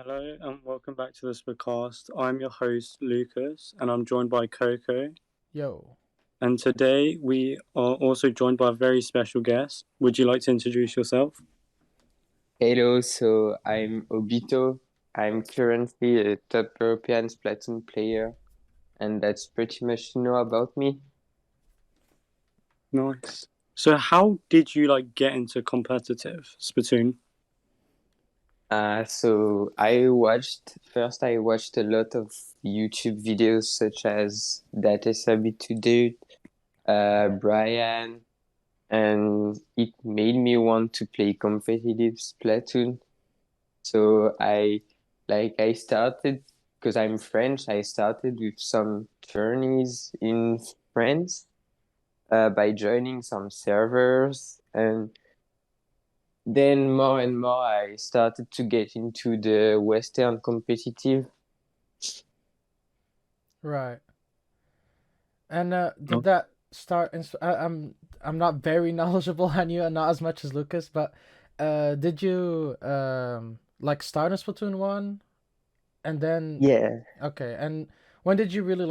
Hello and welcome back to the Splacast. I'm your host, Lucas, and I'm joined by Coco. Yo. And today we are also joined by a very special guest. Would you like to introduce yourself? Hello, so I'm Obito. I'm currently a top European Splatoon player, and that's pretty much about me. Nice. So how did you get into competitive Splatoon? So I watched a lot of YouTube videos such as that Yng Obito, Brian, and it made me want to play competitive Splatoon. So I started because I'm French. I started with some tourneys in France by joining some servers, and then more and more I started to get into the Western competitive. Right. And did that start in I'm not very knowledgeable on you and not as much as Lucas, but did you start in Splatoon 1 and then Yeah, okay, and when did you really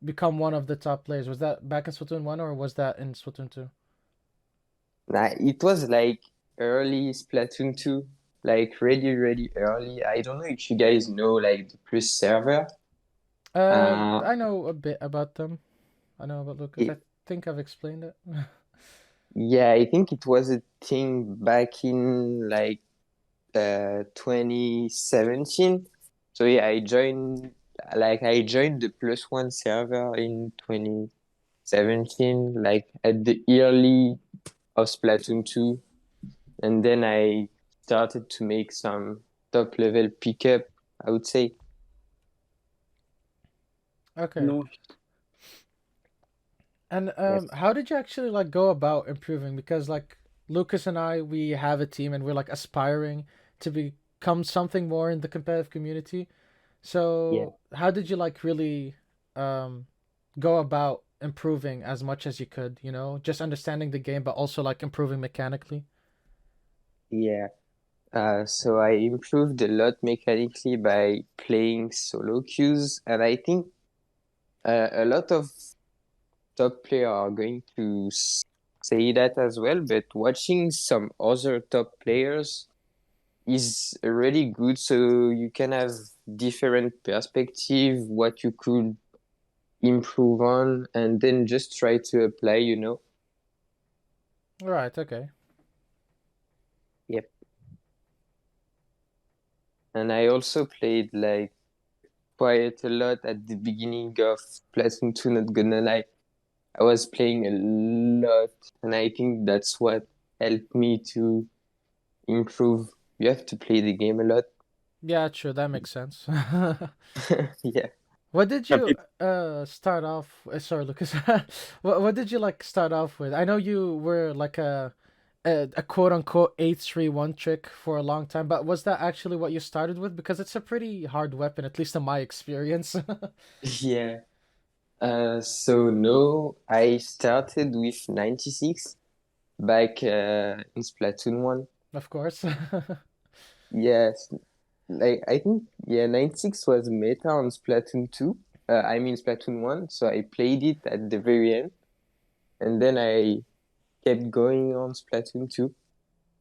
become one of the top players? Was that back in Splatoon 1 or was that in Splatoon 2? it was like early Splatoon 2, like really early. I don't know if you guys know like the Plus server. Uh, I know a bit about them. I know about Lucas. I it, think I've explained it. yeah, I think it was a thing back in like 2017. So yeah, I joined the plus one server in 2017, like at the early of Splatoon 2, and then I started to make some top level pickup, I would say. Okay. No. And Yes. how did you actually go about improving? Because Lucas and I, we have a team and we're aspiring to become something more in the competitive community. Yeah. So how did you really um go about improving as much as you could, just understanding the game but also improving mechanically? Yeah. So I improved a lot mechanically by playing solo queues, and I think a lot of top player are going to say that as well, but watching some other top players is really good, so you can have different perspective, what you could improve on, and then just try to apply. Right, okay. Yep. And I also played like quite a lot at the beginning of Splatoon 2, not gonna lie. I was playing a lot, and I think that's what helped me to improve. You have to play the game a lot. Yeah, true, that makes sense. Yeah. What did Have you you, start off? Sorry, Lucas. What did you start off with? I know you were a quote unquote 8-3-1 trick for a long time, but was that actually what you started with? Because it's a pretty hard weapon, at least in my experience. Yeah. So no, I started with 96 back in Splatoon 1. Of course. Yes, like I think 96 was meta on Splatoon 2. I mean Splatoon 1, so I played it at the very end, and then I kept going on Splatoon 2.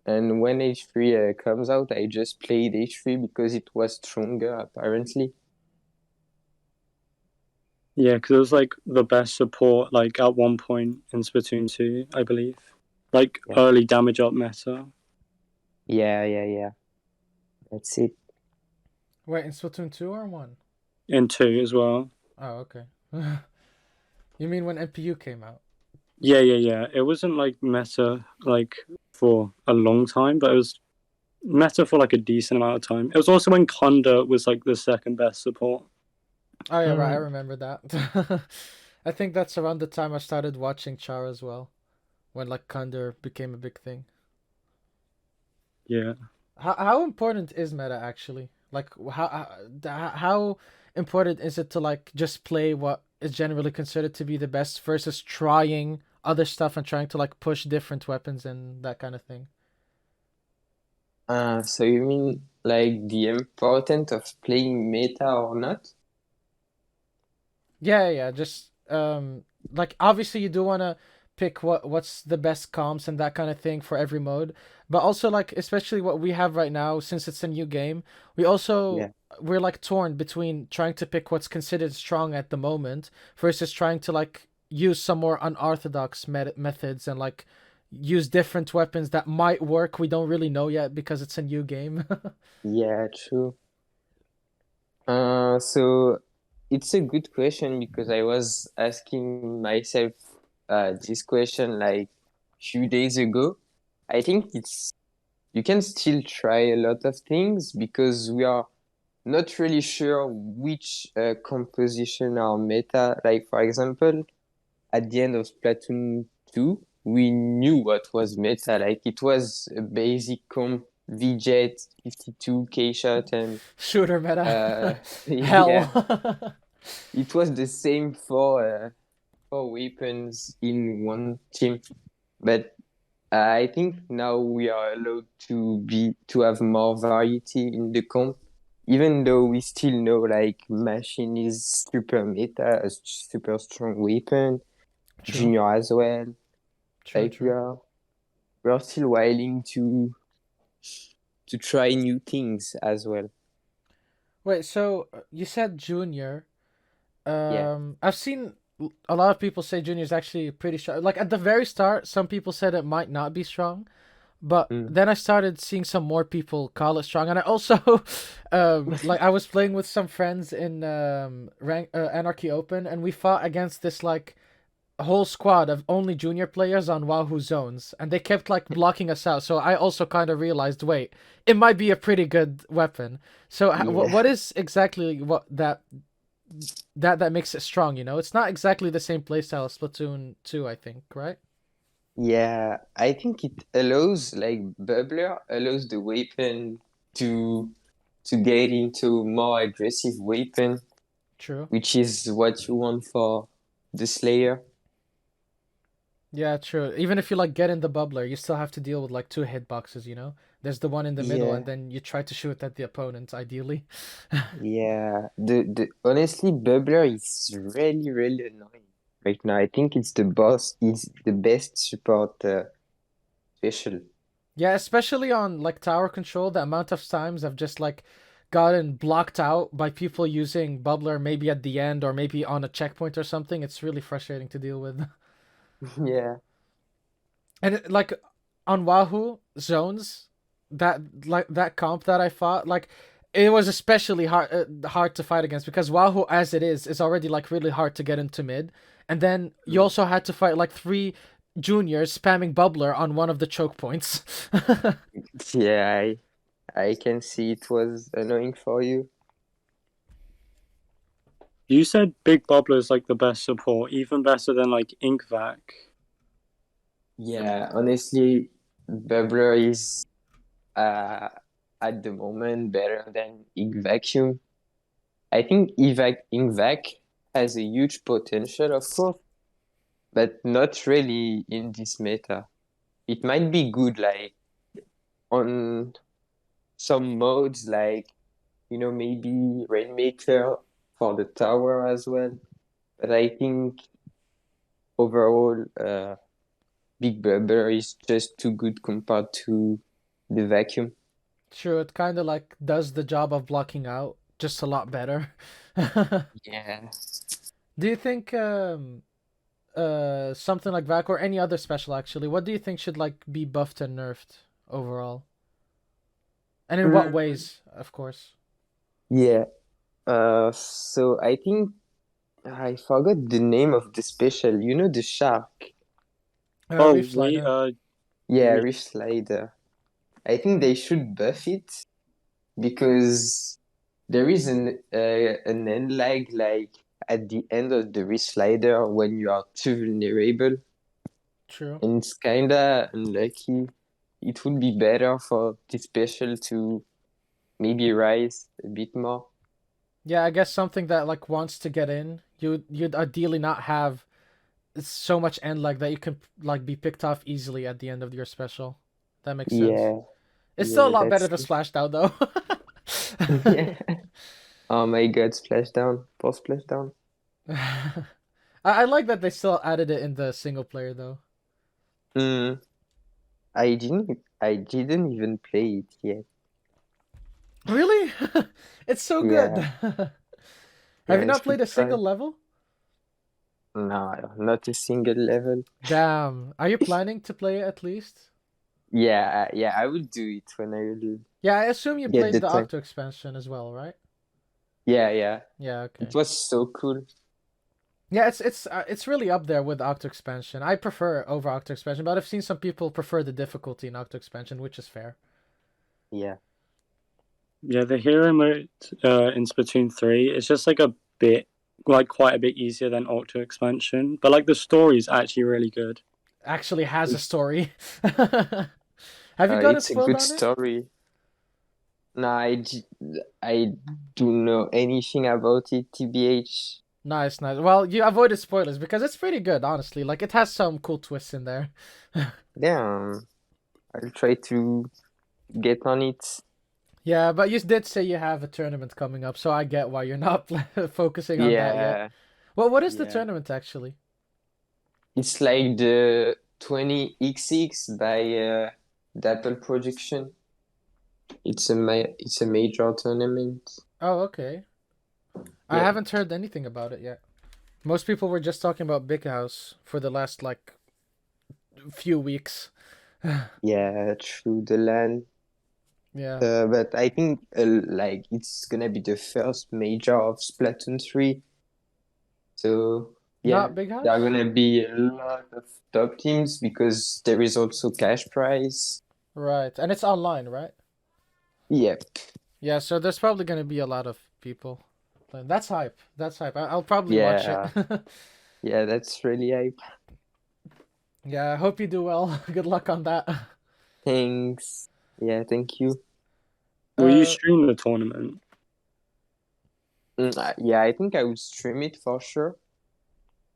And when H3 comes out, I just played H3 because it was stronger apparently. yeah, because it was the best support at one point in Splatoon 2, I believe. Yeah, Early damage up meta. yeah. That's it. Wait, in Splatoon 2 or 1? In 2 as well. Oh, okay. You mean when NPU came out? Yeah. It wasn't meta for a long time, but it was meta for a decent amount of time. It was also when Conda was the second best support. Oh yeah, right. I remember that. I think that's around the time I started watching Char as well, when Kunder became a big thing. Yeah. How important is meta actually? How important is it to just play what is generally considered to be the best versus trying other stuff and trying to push different weapons and that kind of thing? So you mean like the importance of playing meta or not? Yeah. Just like obviously you do want to pick what's the best comps and that kind of thing for every mode, but also like especially what we have right now since it's a new game, we Yeah. also we're like torn between trying to pick what's considered strong at the moment versus trying to like use some more unorthodox methods and like use different weapons that might work. We don't really know yet because it's a new game. Yeah, true. So it's a good question because I was asking myself this question like few days ago. I think it's you can still try a lot of things because we are not really sure which composition are meta. Like for example, at the end of Splatoon 2, we knew what was meta. Like it was a basic comp, VJet, 52 K-shot, and Shooter meta. uh, yeah, Hell. it was the same for four weapons in one team. But I think now we are allowed to have more variety in the comp, even though we still know like machine is super meta, a super strong weapon, True. junior as well. True. Like True. we are still willing to try new things as well. Wait, so you said junior. Yeah. I've seen a lot of people say junior is actually pretty strong. Like at the very start, some people said it might not be strong, but Mm. then I started seeing some more people call it strong. And I also, like I was playing with some friends in Anarchy Open, and we fought against this like a whole squad of only junior players on Wahoo zones, and they kept like blocking us out. So I also kind of realized, wait, it might be a pretty good weapon. So Yeah. what is exactly what that makes it strong? You know, it's not exactly the same playstyle as Splatoon 2, I think, right? Yeah, I think it allows like Bubbler allows the weapon to to get into more aggressive weapon, True. which is what you want for the Slayer. Yeah, true. Even if you like get in the bubbler, you still have to deal with like two hitboxes, you know? There's the one in the middle and Yeah, then you try to shoot at the opponent ideally. yeah. The honestly, Bubbler is really annoying right now. I think it's the boss. Is the best support special. Yeah, especially on like tower control, the amount of times I've just like gotten blocked out by people using bubbler maybe at the end or maybe on a checkpoint or something. It's really frustrating to deal with. Yeah, And like on Wahoo zones, that comp that I fought, like it was especially hard to fight against because Wahoo as it is already like really hard to get into mid, and then you true. also had to fight like three juniors spamming bubbler on one of the choke points. Yeah, I can see it was annoying for you. You said Big Bobbler is like the best support, even better than like Inkvac. Yeah, honestly, Bubbler is uh, at the moment better than Ink Vacuum. I think Ink Vac has a huge potential, of course, but not really in this meta. It might be good like on some modes, like maybe Rainmaker for the tower as well. But I think overall, Big Bubbler is just too good compared to the Vacuum. True, it kind of like does the job of blocking out just a lot better. Yeah. Do you think something like Vac or any other special actually, what do you think should like be buffed and nerfed overall? And in what Mm, ways, of course? yeah. So I think I forgot the name of the special. You know the shark. Oh, Reef Slider. Yeah, re- Reef Slider. I think they should buff it because there is an end lag like at the end of the Reef Slider when you are too vulnerable, True. and it's kinda unlucky. It would be better for the special to maybe rise a bit more. Yeah, I guess something that like wants to get in, you'd ideally not have so much end like that you can like be picked off easily at the end of your special. That makes sense. Yeah, It's still a yeah, lot better that's to splash out though. Yeah. Oh my God, splashdown, post splashdown. I like that they still added it in the single player though. Mm, I didn't even play it yet. Really? It's so good. Yeah, Have you yeah, I not should played a try. single level? No, not a single level. Damn. Are you planning to play it at least? Yeah, I will do it when I will Yeah, I assume you get played the the time. Octo expansion as well, right? Yeah. Yeah, It okay. was so cool. Yeah, it's really up there with Octo expansion. I prefer over Octo expansion, but I've seen some people prefer the difficulty in Octo expansion, which is fair. Yeah. Yeah, the hero mode in Splatoon 3 is just like a bit, like quite a bit easier than Octo expansion, but like the story is actually really good. Actually has a It's story. Have you gotten it's a spoiled good on it? story. No, I don't know anything about it, TBH. Nice, nice. Well, you avoided spoilers because it's pretty good, honestly. Like it has some cool twists in there. Damn, I'll try to get on it. Yeah, but you did say you have a tournament coming up, so I get why you're not focusing on that yet. Yeah, Well, what is the yeah. tournament actually? It's like the 20XX by Dapple Production. It's a major tournament. Oh, okay. I Yeah, haven't heard anything about it yet. Most people were just talking about Big House for the last like few weeks. yeah, through the land. Yeah. But I think like it's gonna be the first major of Splatoon 3. So yeah, Not Big there are House? gonna be a lot of top teams because there is also cash prize. Right. And it's online, right? Yep. Yeah, so there's probably going to be a lot of people. That's hype. That's hype. I'll probably watch it. Yeah, yeah, that's really hype. Yeah, I hope you do well. Good luck on that. Thanks. Yeah, thank you. Will you Uh, stream the tournament? Yeah, I think I will stream it for sure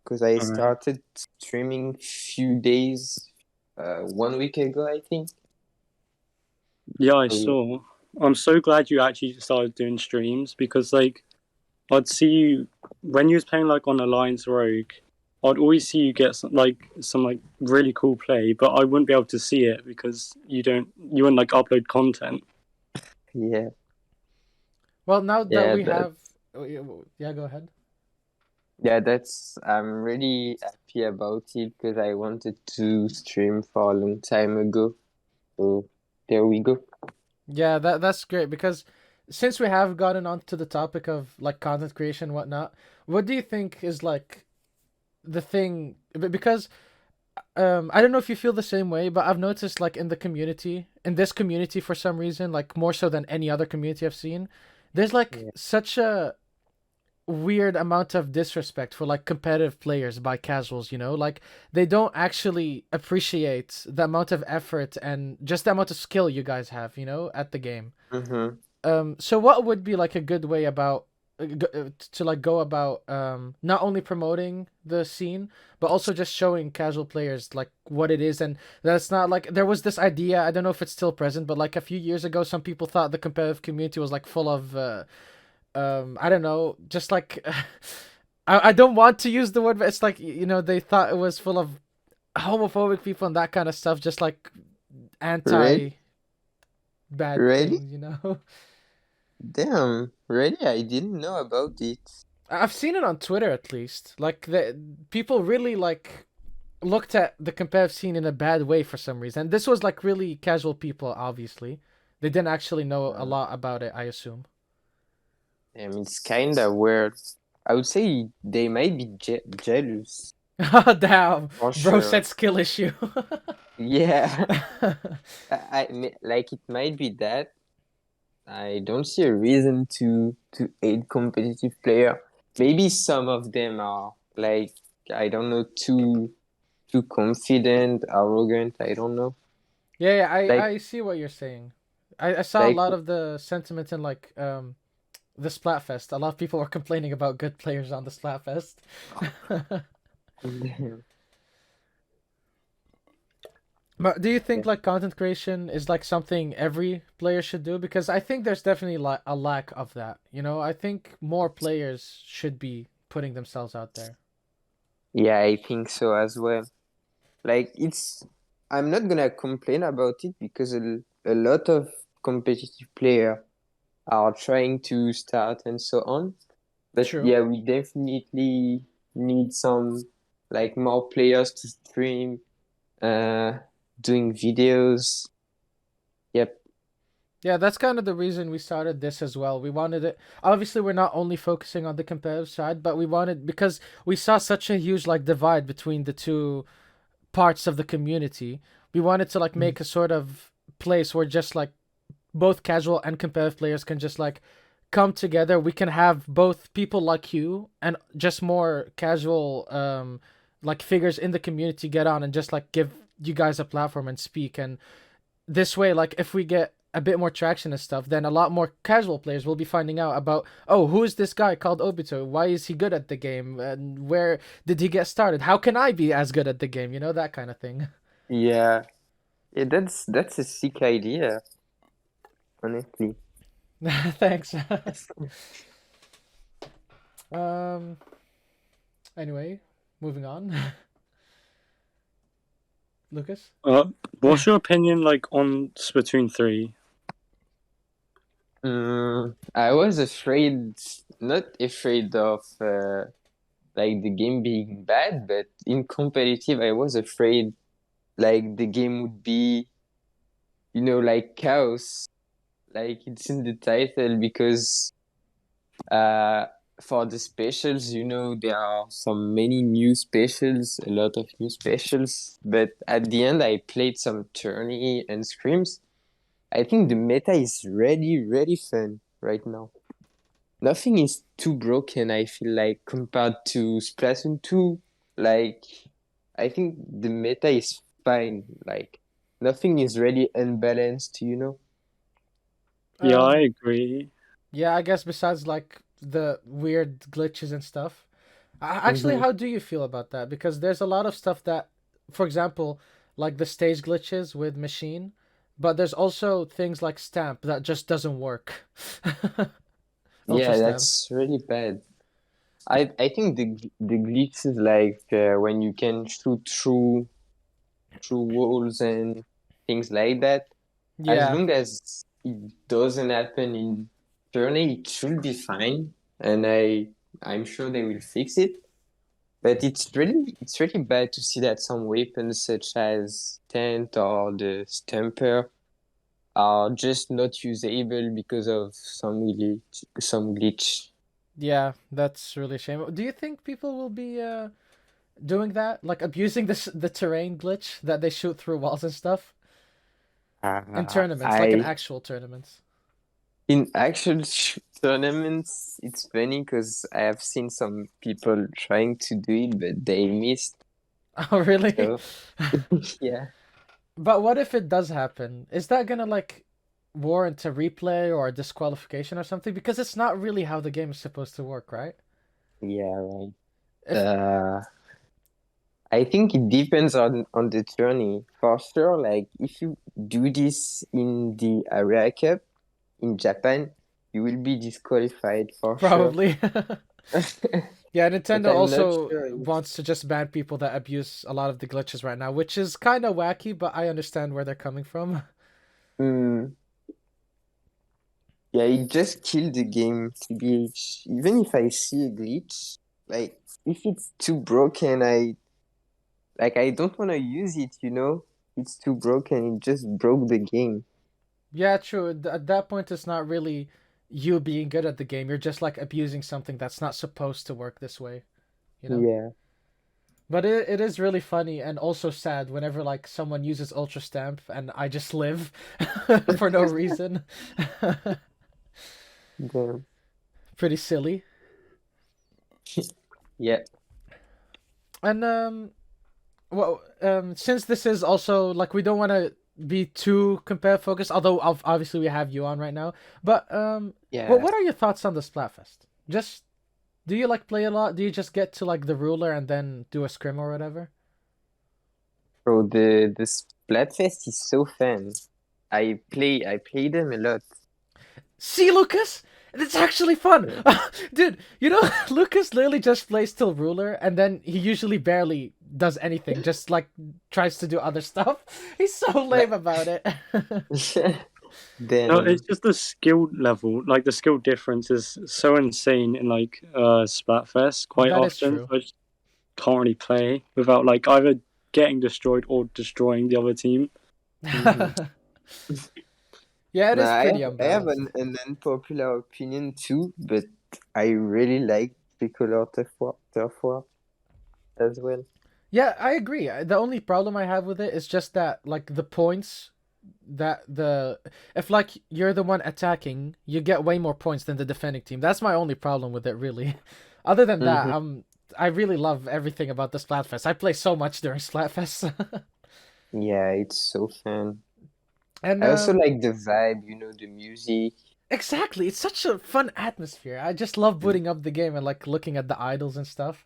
because I All right. started streaming few days, 1 week ago, I think. Yeah, I So saw. I'm so glad you actually started doing streams because like I'd see you when you was playing like on Alliance Rogue. I'd always see you get some like really cool play, but I wouldn't be able to see it because you wouldn't like upload content. yeah, well, now that yeah, we that have. Oh, yeah, go ahead. yeah, that's I'm really happy about it because I wanted to stream for a long time ago. So there we go. Yeah, that's great because since we have gotten onto the topic of like content creation and whatnot, what do you think is like the thing? Because I don't know if you feel the same way, but I've noticed like in this community for some reason, like more so than any other community I've seen, there's like Yeah. such a weird amount of disrespect for like competitive players by casuals, you know? Like they don't actually appreciate the amount of effort and just the amount of skill you guys have, you know, at the game. Mm-hmm. So what would be like a good way about to like go about not only promoting the scene but also just showing casual players like what it is, and that's not like there was this idea, I don't know if it's still present, but like a few years ago some people thought the competitive community was like full of I don't know, just like I don't want to use the word, but it's like, you know, they thought it was full of homophobic people and that kind of stuff, just like Ready? anti bad Ready? things, you know. Damn, really? I didn't know about it. I've seen it on Twitter at least. Like the people really like looked at the competitive scene in a bad way for some reason. And this was like really casual people, obviously. They didn't actually know a Uh, lot about it, I assume. Damn, it's kinda weird. I would say they might be jealous, Damn, for bro said sure. skill issue. Yeah, like it might be that. I don't see a reason to hate competitive player. Maybe some of them are like I don't know too confident, arrogant. I don't know. Yeah, Like I see what you're saying. I saw a like lot of the sentiment in like the Splatfest. A lot of people were complaining about good players on the Splatfest. But do you Yeah. think like content creation is like something every player should do? Because I think there's definitely like a lack of that. You know, I think more players should be putting themselves out there. Yeah, I think so as well. Like it's, I'm not gonna complain about it because a lot of competitive players are trying to start and so on. But True. yeah, we definitely need some like more players to stream, uh, doing videos. Yep. Yeah, that's kind of the reason we started this as well. We wanted it. Obviously, we're not only focusing on the competitive side, but we wanted because we saw such a huge like divide between the two parts of the community. We wanted to like make a sort of place where just like both casual and competitive players can just like come together. We can have both people like you and just more casual like figures in the community get on and just like give you guys a platform and speak. And this way, like if we get a bit more traction and stuff, then a lot more casual players will be finding out about, oh, who is this guy called Obito? Why is he good at the game? And where did he get started? How can I be as good at the game? You know, that kind of thing. Yeah. Yeah, that's a sick idea, honestly. Thanks. um. Anyway, moving on. Lucas. What's your opinion like on Splatoon 3? I was afraid, not afraid of like the game being bad, but in competitive, I was afraid like the game would be, like chaos, like it's in the title because uh for the specials, there are so many new specials, a lot of new specials, but at the end I played some tourney and scrims. I think the meta is really, really fun right now. Nothing is too broken, I feel like, compared to Splatoon 2. Like, I think the meta is fine. Like, nothing is really unbalanced. Yeah, I Um. agree. Yeah, I guess besides like the weird glitches and stuff. Actually, Mm-hmm. how do you feel about that? Because there's a lot of stuff that, for example, like the stage glitches with machine, but there's also things like stamp that just doesn't work. Ultra Yeah, stamp. that's really bad. I think the glitch is like when you can shoot through walls and things like that. As Yeah. long as it doesn't happen in Journey, it should be fine, and I'm sure they will fix it. But it's really bad to see that some weapons such as tent or the stamper are just not usable because of some glitch. Yeah, that's really a shame. Do you think people will be doing that? Like abusing the terrain glitch that they shoot through walls and stuff in tournaments, like in I actual tournaments? In actual tournaments, it's funny because I have seen some people trying to do it, but they missed. Oh, really? So yeah. But what if it does happen? Is that gonna like warrant a replay or a disqualification or something? Because it's not really how the game is supposed to work, right? Yeah, right. If Uh, I think it depends on the tourney. For sure, like if you do this in the Area Cup in Japan, you will be disqualified for sure. probably. Yeah, But Nintendo I'm not also sure if wants to just ban people that abuse a lot of the glitches right now, which is kind of wacky, but I understand where they're coming from. mm, yeah, it just killed the game, TBH. Even if I see a glitch, like if it's too broken, I don't want to use it. It's too broken. It just broke the game. Yeah, true. At that point, it's not really you being good at the game. You're just like abusing something that's not supposed to work this way, you know? Yeah. But it is really funny and also sad whenever like someone uses Ultra Stamp and I just live for no reason. Damn. Pretty silly. Yeah. And well, since this is also like we don't want to be too compare focused, although obviously we have you on right now. But Yeah. what are your thoughts on the Splatfest? Just do you like play a lot? Do you just get to like the ruler and then do a scrim or whatever? Bro, the Splatfest is so fun. I play them a lot. See, Lucas? It's actually fun. Dude, you know, Lucas literally just plays till ruler, and then he usually barely does anything, just like tries to do other stuff. He's so lame about it. No, Then it's just the skill level. Like the skill difference is so insane in like Splatfest quite That is often. true. I just can't really play without like either getting destroyed or destroying the other team. mhm. Yeah, it is Nah, pretty I have unbalanced. an unpopular opinion too, but I really like Tricolor Turf War as well. Yeah, I agree. The only problem I have with it is just that, like, the points that the if like you're the one attacking, you get way more points than the defending team. That's my only problem with it, really. Other than that, Hmm. I really love everything about the Splatfest. I play so much during Splatfest. Yeah, it's so fun. And I also like the vibe, the music. exactly, it's such a fun atmosphere. I just love Mm. booting up the game and like looking at the idols and stuff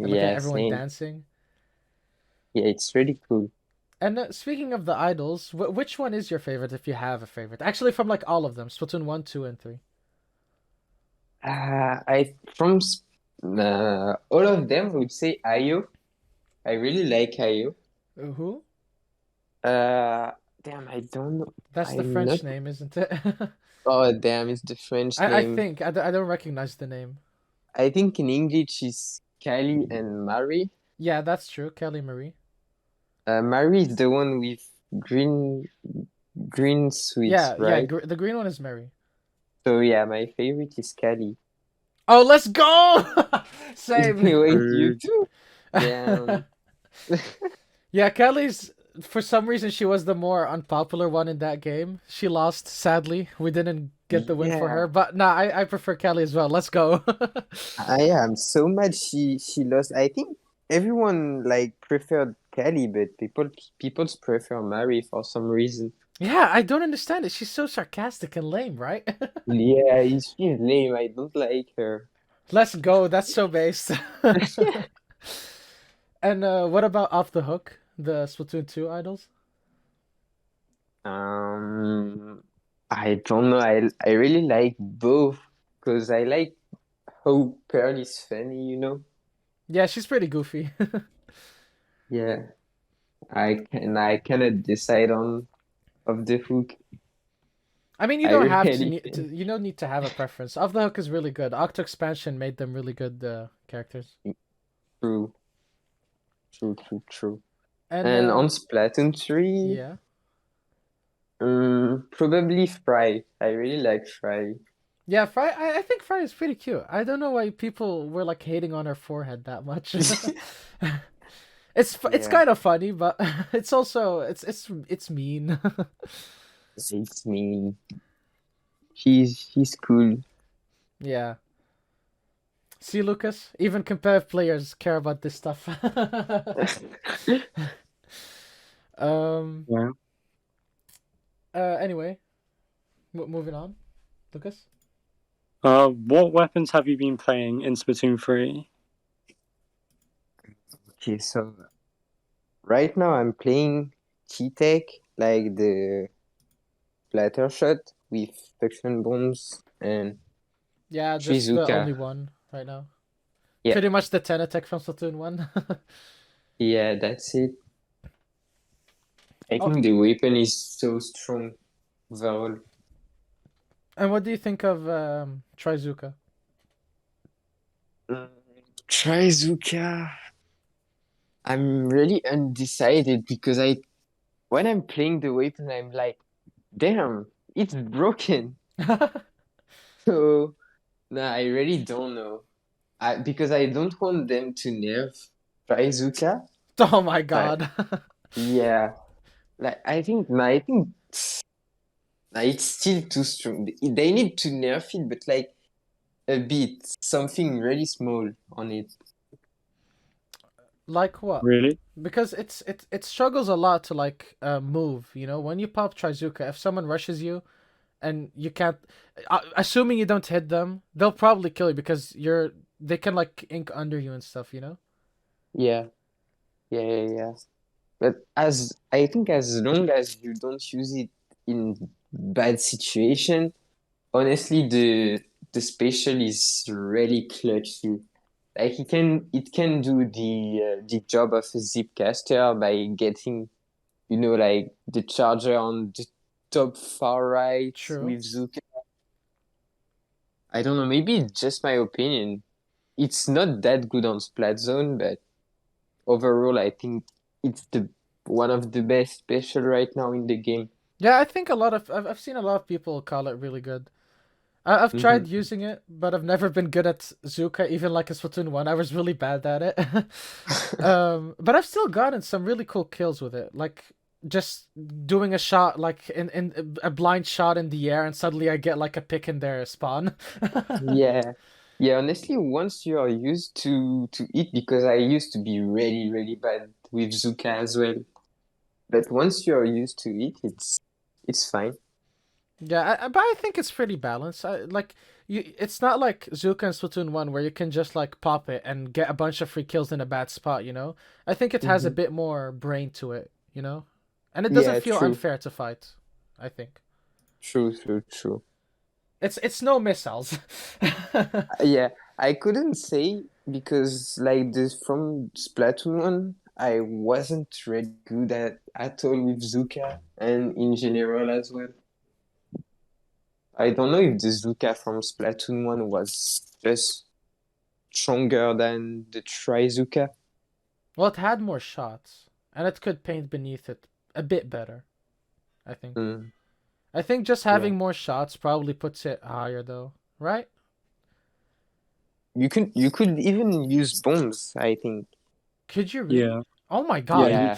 and looking at Yeah, everyone same. dancing. Yeah, it's really cool. And speaking of the idols, which one is your favorite if you have a favorite? Actually, from like all of them, Splatoon 1, 2, and 3. I from all of them, I would say Ayo. I really like Ayo. Who? Uh, Damn, I don't know. That's the I'm not. French name, isn't it? Oh, damn, it's the French I name. think I don't recognize the name. I think in English it's Kylie and Mary. Yeah, that's true. Kelly Marie. Mary is the one with green sweets, Yeah, yeah. right? The green one is Mary. So yeah, my favorite is Kylie. Oh, let's go! Same. Wait, you Rude. too? Damn. Yeah, Kelly's. For some reason, she was the more unpopular one in that game. She lost, sadly. We didn't get the win for Yeah, her. But nah, I prefer Kelly as well. Let's go. I'm so mad she lost. I think everyone like preferred Kylie, but people's prefer Mary for some reason. Yeah, I don't understand it. She's so sarcastic and lame, right? Yeah, she's lame. I don't like her. Let's go. That's so based. And what about Off the Hook, the Splatoon 2 idols? Um, I don't know. I really like both because I like how Pearl is funny. Yeah, she's pretty goofy. Yeah, I cannot decide on of the hook. I mean, you I don't have to, really you don't need to have a preference. Off the Hook is really good. Octo Expansion made them really good characters. true, true, true, true. And And on Splatoon 3, yeah. probably Fry. I really like Fry. Yeah, Fry. I think Fry is pretty cute. I don't know why people were like hating on her forehead that much. It's Yeah, kind of funny, but it's also it's mean. it's me. He's cool. Yeah. See, Lucas, even competitive players care about this stuff. um. Yeah. Anyway, moving on, Lucas. What weapons have you been playing in Splatoon 3? Okay, so right now I'm playing T-Tech, like the splatter shot with suction bombs and Yeah, just the only Shizuka. one right now. Yeah, Pretty much the 10 attack from Splatoon 1. yeah, that's it. I Oh, think the weapon is so strong overall. and what do you think of Trizuka? Mm, Trizuka. I'm really undecided because when I'm playing the weapon, I'm like, damn, it's broken. So, nah, I really don't know. Because I don't want them to nerf Trizuka. Oh my Like, god. yeah, like I think it's still too strong. They need to nerf it, but like a bit, something really small on it. Like what? Really? Because it struggles a lot to like move, you know? When you pop Trizuka, if someone rushes you and you can't assuming you don't hit them, they'll probably kill you because they can like ink under you and stuff, you know? Yeah, yeah, yeah, yeah. But as I think as long as you don't use it in bad situation, honestly, the special is really clutchy. Like it can do the job of a zipcaster by getting, like the charger on the top far right True. with Zuka. I don't know, maybe it's just my opinion. It's not that good on Splat Zone, but overall, I think it's the one of the best special right now in the game. Yeah, I think I've seen a lot of people call it really good. I've Hmm. tried using it, but I've never been good at Zuka. Even like in Splatoon 1, I was really bad at it. But I've still gotten some really cool kills with it. Like just doing a shot, like in a blind shot in the air, and suddenly I get like a pick in their spawn. Yeah. Yeah, honestly, once you are used to it, because I used to be really, really bad with Zuka as well. But once you are used to it, it's fine. Yeah, but I think it's pretty balanced. Like it's not like Zuka and Splatoon 1 where you can just like pop it and get a bunch of free kills in a bad spot, you know? I think it has a Hmm. bit more brain to it, you know? And it doesn't Yeah, feel true. unfair to fight, I think. True, true, true. It's no missiles. Yeah, I couldn't say because like this from Splatoon 1, I wasn't really good at all with Zuka and in general as well. I don't know if the Zuka from Splatoon 1 was just stronger than the Trizuka. Well, it had more shots, and it could paint beneath it a bit better, I think. Mm, I think just yeah. having more shots probably puts it higher though, right? You could even use bombs, I think. Could you really? Yeah, Oh my yeah, god. you,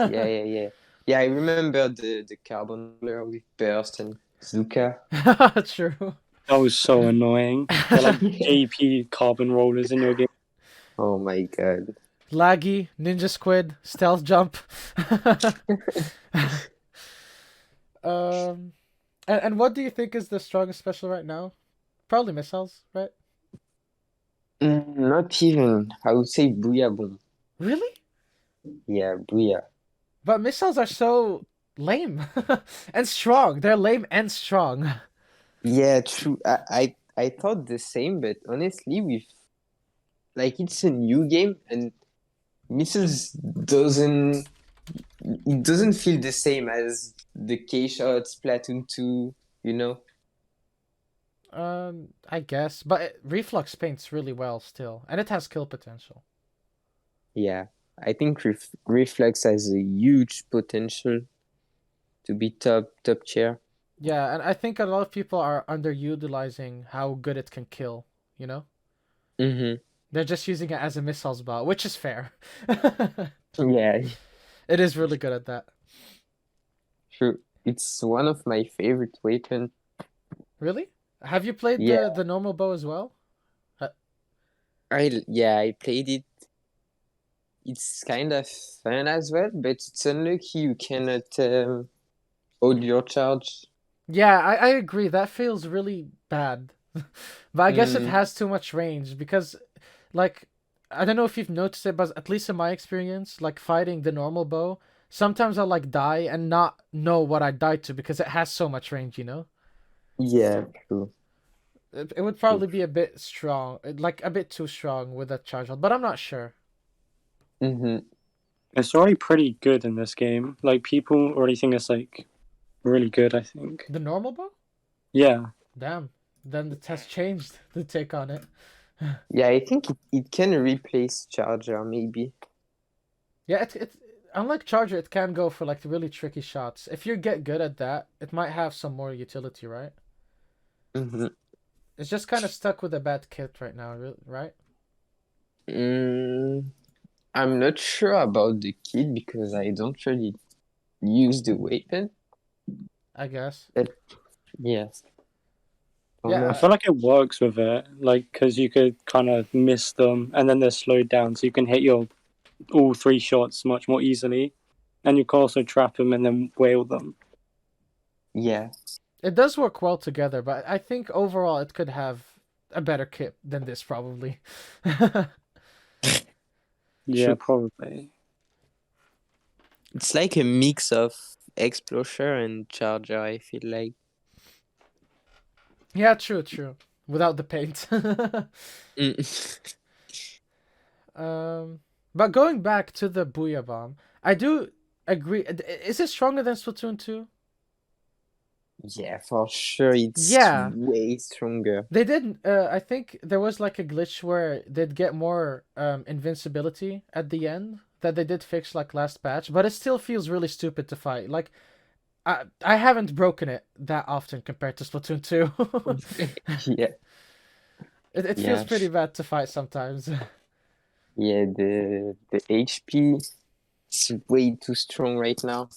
Yeah, yeah, yeah, yeah. Yeah, I remember the carbon roller with Burst and Zuka. True. that was so annoying. They're like AP carbon rollers in your game. Oh my God. Laggy, Ninja Squid, Stealth Jump. um, and what do you think is the strongest special right now? Probably missiles, right? Not even. I would say Booyah Boom. Really? Yeah, Booyah. But missiles are so lame and strong. They're lame and strong. Yeah, true. I thought the same, but honestly, with like it's a new game and missiles doesn't feel the same as the K shots, Splatoon 2, you know? I guess, but Reflux paints really well still, and it has kill potential. Yeah. I think Reflex has a huge potential to be top tier. Yeah, and I think a lot of people are underutilizing how good it can kill. You know, Mm-hmm. they're just using it as a missiles bot, which is fair. Yeah, It is really good at that. true. It's one of my favorite weapons. Really? Have you played Yeah, the normal bow as well? Uh, I played it. It's kind of fun as well, but it's unlucky you cannot hold your charge. Yeah, I agree. That feels really bad. But I guess it Mm, has too much range because, like, I don't know if you've noticed it, but at least in my experience, like fighting the normal bow, sometimes I'll like die and not know what I died to because it has so much range, you know? yeah, true, It would true. probably be a bit strong, like a bit too strong with that charge, but I'm not sure. Mm-hmm. It's already pretty good in this game. Like people already think it's like really good. I think. The normal bow? Yeah, Damn. Then the test changed the take on it. Yeah, I think it can replace charger maybe. Yeah, it unlike Charger, it can go for like really tricky shots. If you get good at that, it might have some more utility, right? Mm-hmm. It's just kind of stuck with a bad kit right now, right? Mm, I'm not sure about the kit because I don't really use the weapon. I guess. But yeah, don't I know. Yeah, feel like it works with it, like because you could kind of miss them and then they're slowed down, so you can hit your all three shots much more easily, and you can also trap them and then whale them. Yeah, it does work well together, but I think overall it could have a better kit than this probably. Yeah, true. probably. It's like a mix of Explorer and Charger, I feel like. Yeah, true. Without the paint. Mm. um, but going back to the Booyah Bomb, I do agree. Is it stronger than Splatoon 2? Yeah, for sure, it's Yeah, way stronger. they did. I think there was like a glitch where they'd get more invincibility at the end that they did fix like last patch, but it still feels really stupid to fight. Like I haven't broken it that often compared to Splatoon 2. Yeah, It feels yeah, pretty bad to fight sometimes. yeah. The HP is way too strong right now.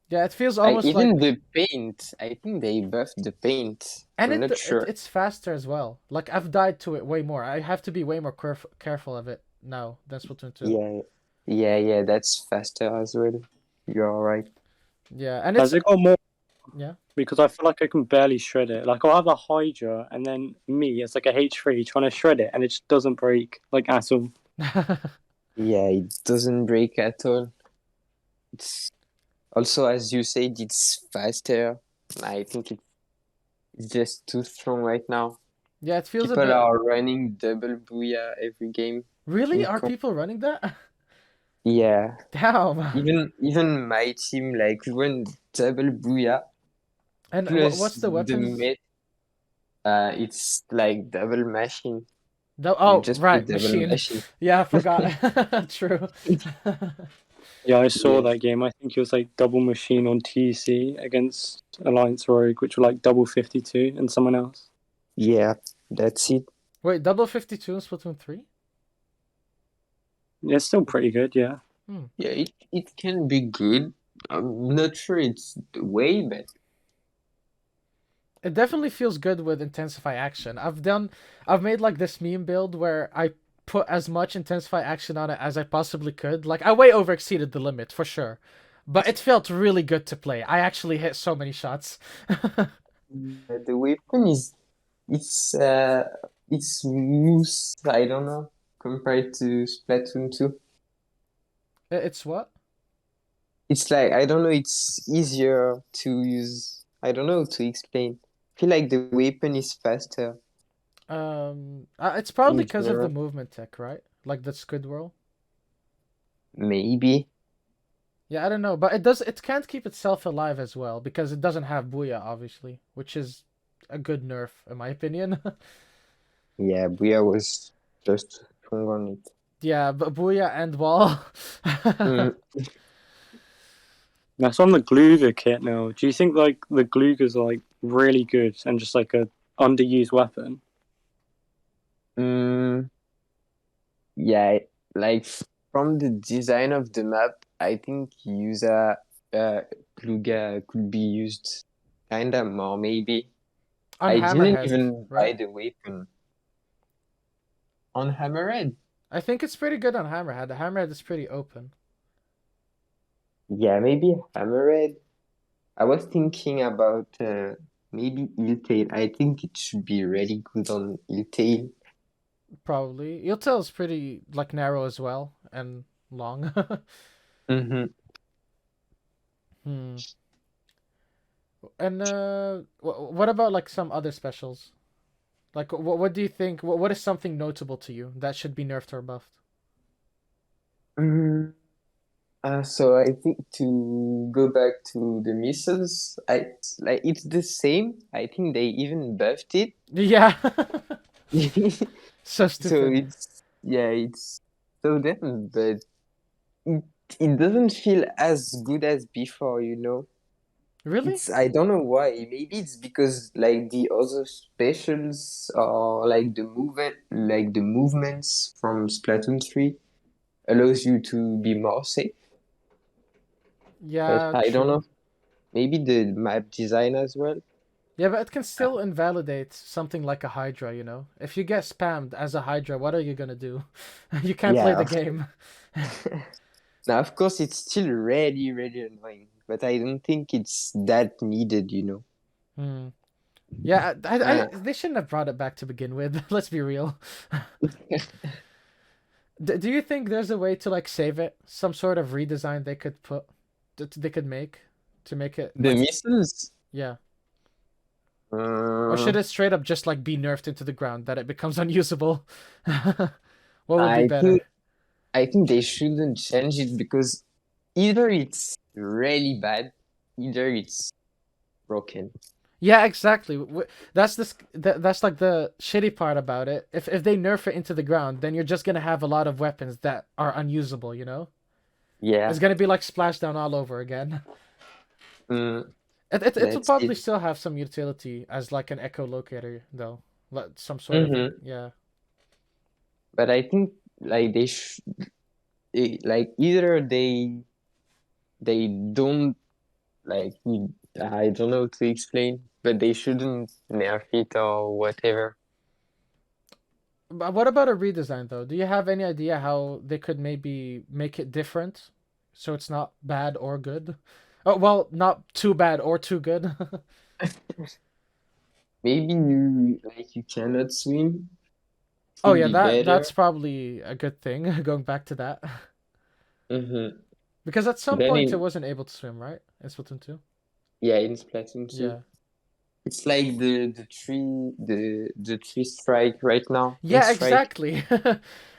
Yeah, it feels I almost even like, the paint. I think they buffed the paint. and I'm not sure. it's faster as well. Like I've died to it way more. I have to be way more careful of it now than Splatoon 2. Yeah, yeah. That's faster as well. You're right. Yeah, and it's Has it got more? yeah. Because I feel like I can barely shred it. Like I'll have a Hydra, and then me, it's like a H3 trying to shred it, and it just doesn't break like at all. Yeah, it doesn't break at all. It's also, as you said, it's faster. I think it's just too strong right now. Yeah, it feels a People bit. are running double booyah every game. Really? In Are com- people running that? yeah, Damn. even my team like we run double booyah And plus what's the the weapons? mate. It's like double machine. You Oh, just put right, double machine. machine. Yeah, I forgot. True. Yeah, I saw Yeah, that game. I think it was like double machine on TC against Alliance Rogue, which were like double 52 and someone else. yeah, that's it. Wait, double 52 in Splatoon 3? Yeah, it's still pretty good, yeah. Yeah, it can be good. I'm not sure it's the way, but It definitely feels good with intensify action. I've made like this meme build where I put as much intensify action on it as I possibly could. Like I way over exceeded the limit for sure. But it felt really good to play. I actually hit so many shots. the weapon is it's uh it's smooth. I don't know compared to Splatoon 2. It's what? It's like I don't know. It's easier to use. I don't know how to explain. I feel like the weapon is faster It's probably in because of the general. movement tech, right? Like the Squid Whirl. Maybe. Yeah, I don't know, but it can't keep itself alive as well because it doesn't have Booyah, obviously, which is a good nerf in my opinion. Yeah, Booyah was just strong on it. Yeah, but Booyah and Wall. Mm, That's on the Gluga kit now. Do you think like the Glugas are like really good and just like a underused weapon? mm, yeah, like from the design of the map, I think user Pluga could be used kinda more maybe. On I didn't Hammerhead, even buy right? the weapon on Hammerhead. I think it's pretty good on Hammerhead. The Hammerhead is pretty open. Yeah, maybe Hammerhead. I was thinking about maybe Tail. I think it should be really good on Tail. Probably. Yultail is pretty like narrow as well and long. Mm-hmm. Hmm. And what about like some other specials? Like what do you think? What is something notable to you that should be nerfed or buffed? Mm, so I think to go back to the missiles, I like it's the same. I think they even buffed it. Yeah. So So stupid. it's so them, but it it doesn't feel as good as before, you know. Really? It's I don't know why. Maybe it's because like the other specials or like the movements from Splatoon 3 allows you to be more safe. But Yeah, I don't true. know. Maybe the map design as well. Yeah, but it can still invalidate something like a Hydra, you know? If you get spammed as a Hydra, what are you gonna do? You can't play Yeah. the game. Now, of course, it's still really, really annoying, but I don't think it's that needed, you know. Hmm. Yeah, Uh, they shouldn't have brought it back to begin with. Let's be real. Do you think there's a way to like save it? Some sort of redesign they could put? that they could make to make it The like missiles. yeah? Or should it straight up just like be nerfed into the ground that it becomes unusable? What would be I better? think I think they shouldn't change it because either it's really bad, either it's broken. Yeah, exactly. That's that's like the shitty part about it. If they nerf it into the ground, then you're just gonna have a lot of weapons that are unusable. You know, it's Yeah, gonna be like splashdown all over again. mm, It will that's probably it. still have some utility as like an echolocator though, like some sort of Hmm. yeah. But I think like like either they don't like I don't know to explain, but they shouldn't nerf it or whatever. But what about a redesign though? Do you have any idea how they could maybe make it different, so it's not bad or good? Oh well, not too bad or too good. Maybe you like you cannot swim, it Oh will yeah, be that's better. probably a good thing. Going back to that, Hmm. because at some Then point it in wasn't able to swim, right? In Splatoon 2. yeah, in Splatoon 2. Yeah. It's like the tree strike right now. Ink Yeah, strike. exactly.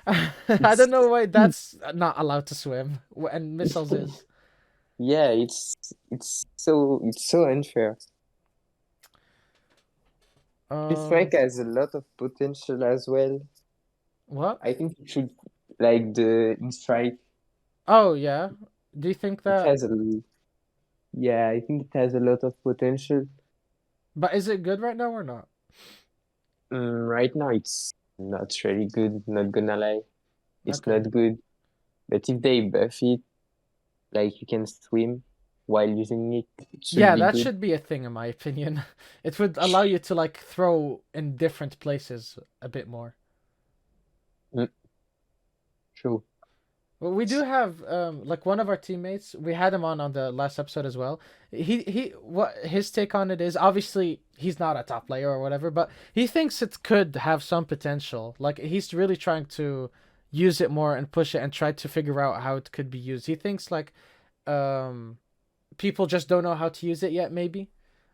I It's don't know why that's not allowed to swim, and missiles is. yeah, it's so unfair. Tree Uh, strike has a lot of potential as well. what? I think it should like the ink strike. Oh yeah. Do you think It that? has a yeah, I think it has a lot of potential. But is it good right now or not? Right now it's not really good. Not gonna lie, it's Okay. not good. But if they buff it, like you can swim while using it, it should Yeah, be that good. should be a thing in my opinion. It would allow you to like throw in different places a bit more. Mm, true. Well, we do have like one of our teammates. We had him on the last episode as well. He what his take on it is obviously he's not a top player or whatever, but he thinks it could have some potential. Like he's really trying to use it more and push it and try to figure out how it could be used. He thinks like um people just don't know how to use it yet maybe,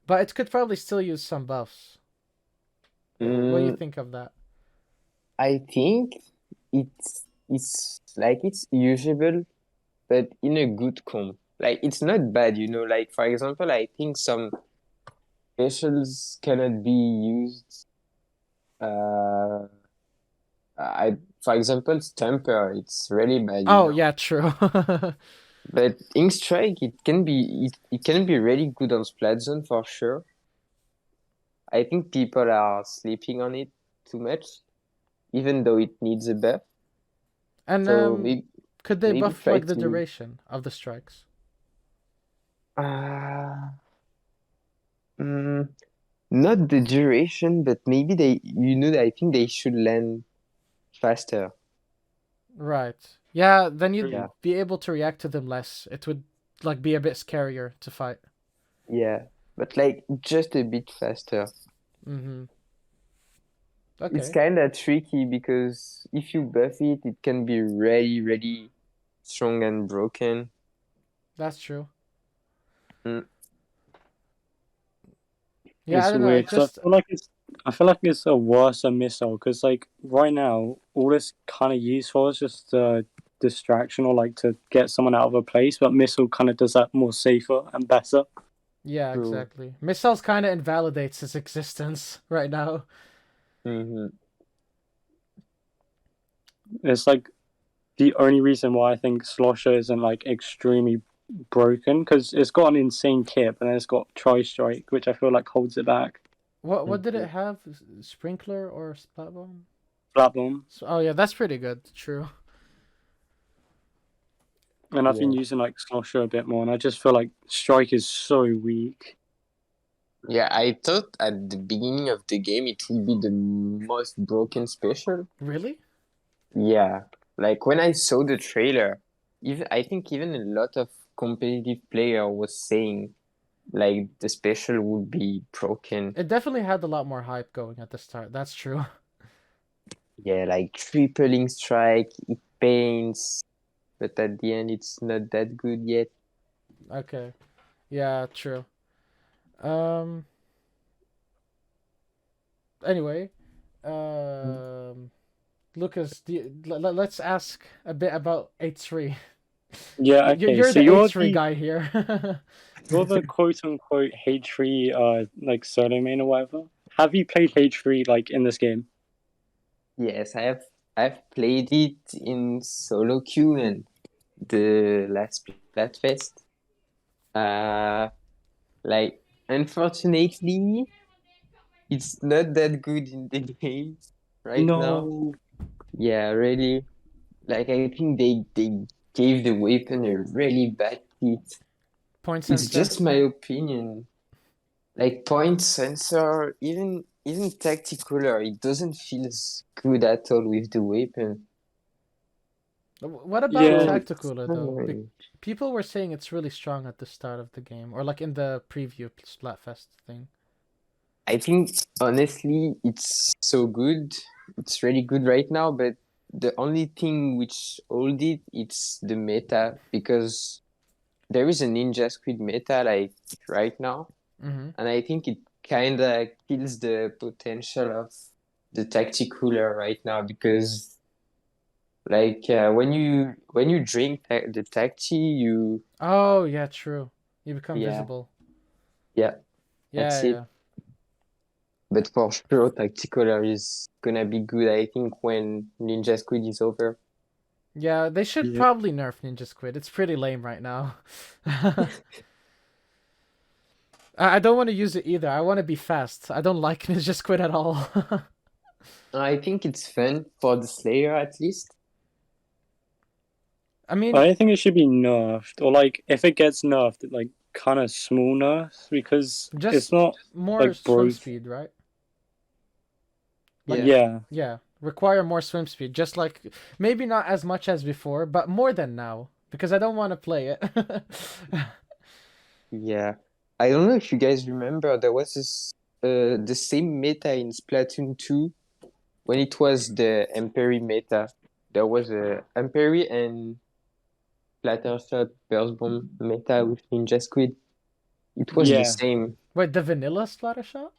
but it could probably still use some buffs. What do you Mm, think of that? I think it's like it's usable, but in a good comp. Like it's not bad, you know. Like for example, I think some specials cannot be used. Uh, I for example, Stamper, it's really bad, you Oh know. yeah, true. But Ink Strike, it can be really good on Splat Zone for sure. I think people are sleeping on it too much, even though it needs a buff. And So could they maybe buff try like the to duration of the strikes? uh, mm, not the duration, but maybe I think they should land faster. Right. Yeah, then you'd Yeah, True. be able to react to them less. It would like be a bit scarier to fight. yeah, but like just a bit faster. Mm-hmm. It's Okay, kind of tricky because if you buff it, it can be really, really strong and broken. that's true. Mm. Yeah, I It's don't know. weird It because just I feel like it's a worse missile because like right now all it's kind of used for is just distraction or like to get someone out of a place, but missile kind of does that more safer and better. yeah, True. exactly. Missiles kind of invalidates his existence right now. Hmm. It's like the only reason why I think Slosher isn't like extremely broken because it's got an insane kit, and then it's got Tri Strike, which I feel like holds it back. What did Hmm. it have? Sprinkler or splat bomb? Flat bomb, So, oh yeah, that's pretty good. True. and I've been Yeah. using like Slosher a bit more, and I just feel like Strike is so weak. Yeah, I thought at the beginning of the game it would be the most broken special. Really? Yeah. Like when I saw the trailer, even I think even a lot of competitive player was saying like the special would be broken. It definitely had a lot more hype going at the start. That's true. Yeah, like tripling strike, it pains, but at the end it's not that good yet. Okay. Yeah, true. Um. Anyway, um, Lucas, let's ask a bit about H3. Yeah, okay. You're So the H3 guy here. you're the quote unquote H3 like solo main or whatever. Have you played H3 like in this game? Yes, I've played it in solo queue and the last Splatfest. Uh, like unfortunately, it's not that good in the game right now. No. Yeah, really. Like I think they gave the weapon a really bad hit. Point It's sensor. just my opinion. Like point sensor, even tactical, it doesn't feel good at all with the weapon. What about Yeah. So Tacticooler though? annoying. People were saying it's really strong at the start of the game, or like in the preview Splatfest thing. I think honestly, it's so good. It's really good right now, but the only thing which hold it, it's the meta because there is a Ninja Squid meta like right now, Mm-hmm. and I think it kind of kills the potential of the tacticaler right now because like when you drink the tacti, you Oh yeah, true. You become yeah visible. yeah Yeah, that's it. yeah, But for sure, tacticaler is gonna be good. I think when Ninja Squid is over. yeah. They should Yeah. probably nerf Ninja Squid. It's pretty lame right now. I don't want to use it either. I want to be fast. I don't like Ninja Squid at all. I think it's fun for the Slayer at least. I mean, I think it should be nerfed, or like if it gets nerfed, like kind of small nerfs because just it's not more like swim broke. speed, right? Like, Yeah, Yeah, yeah, require more swim speed. Just like maybe not as much as before, but more than now because I don't want to play it. yeah. I don't know if you guys remember, there was this the same meta in Splatoon 2 when it was the Emperi meta. There was a Emperi and Splattershot Burst Bomb meta with Ninja Squid. It was the yeah. same. Wait, the vanilla splatter shot?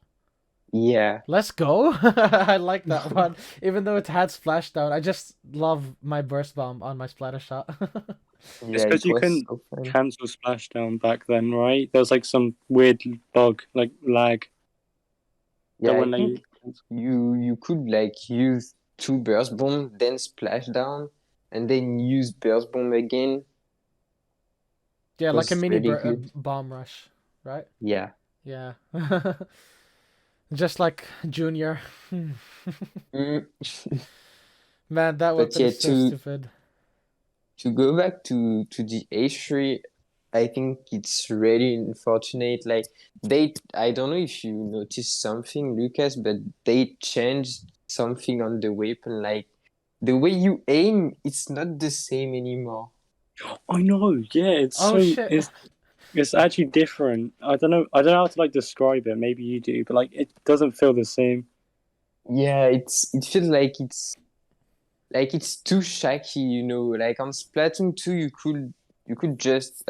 Yeah. Let's go. I like that one. Even though it had splashdown, I just love my burst bomb on my splatter shot. It's Yeah, because it you was couldn't so fun. cancel splashdown back then, right? There was like some weird bug, like lag, that Yeah, I wouldn't let think you cancel. you could like use two burst bomb, then splash down, and then use burst bomb again. Yeah, It like a was mini really good. bomb rush, right? Yeah. Yeah. Just like Junior. Mm. Man, that But weapon yeah, is so stupid. to go back to the H3, I think it's really unfortunate. Like I don't know if you noticed something, Lucas, but they changed something on the weapon. Like the way you aim, it's not the same anymore. I know, yeah. Oh shit. It's actually different. I don't know how to like describe it. Maybe you do, but like it doesn't feel the same. Yeah, it feels like it's too shaky. Like on Splatoon 2, you could just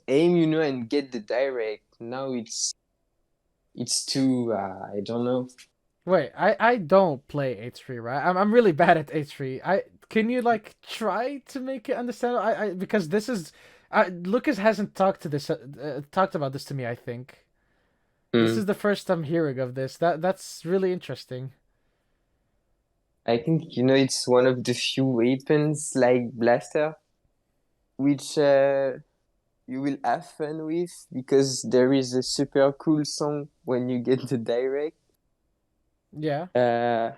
aim, and get the direct. Now it's too I don't know. Wait, I don't play H3, right? I'm really bad at H3. I can you like try to make it understand? I because this is Lucas hasn't talked about this to me, I think. This Hmm. is the first I'm hearing of this. That's really interesting. I think it's one of the few weapons like blaster which you will have fun with because there is a super cool song when you get the direct. Yeah. Uh,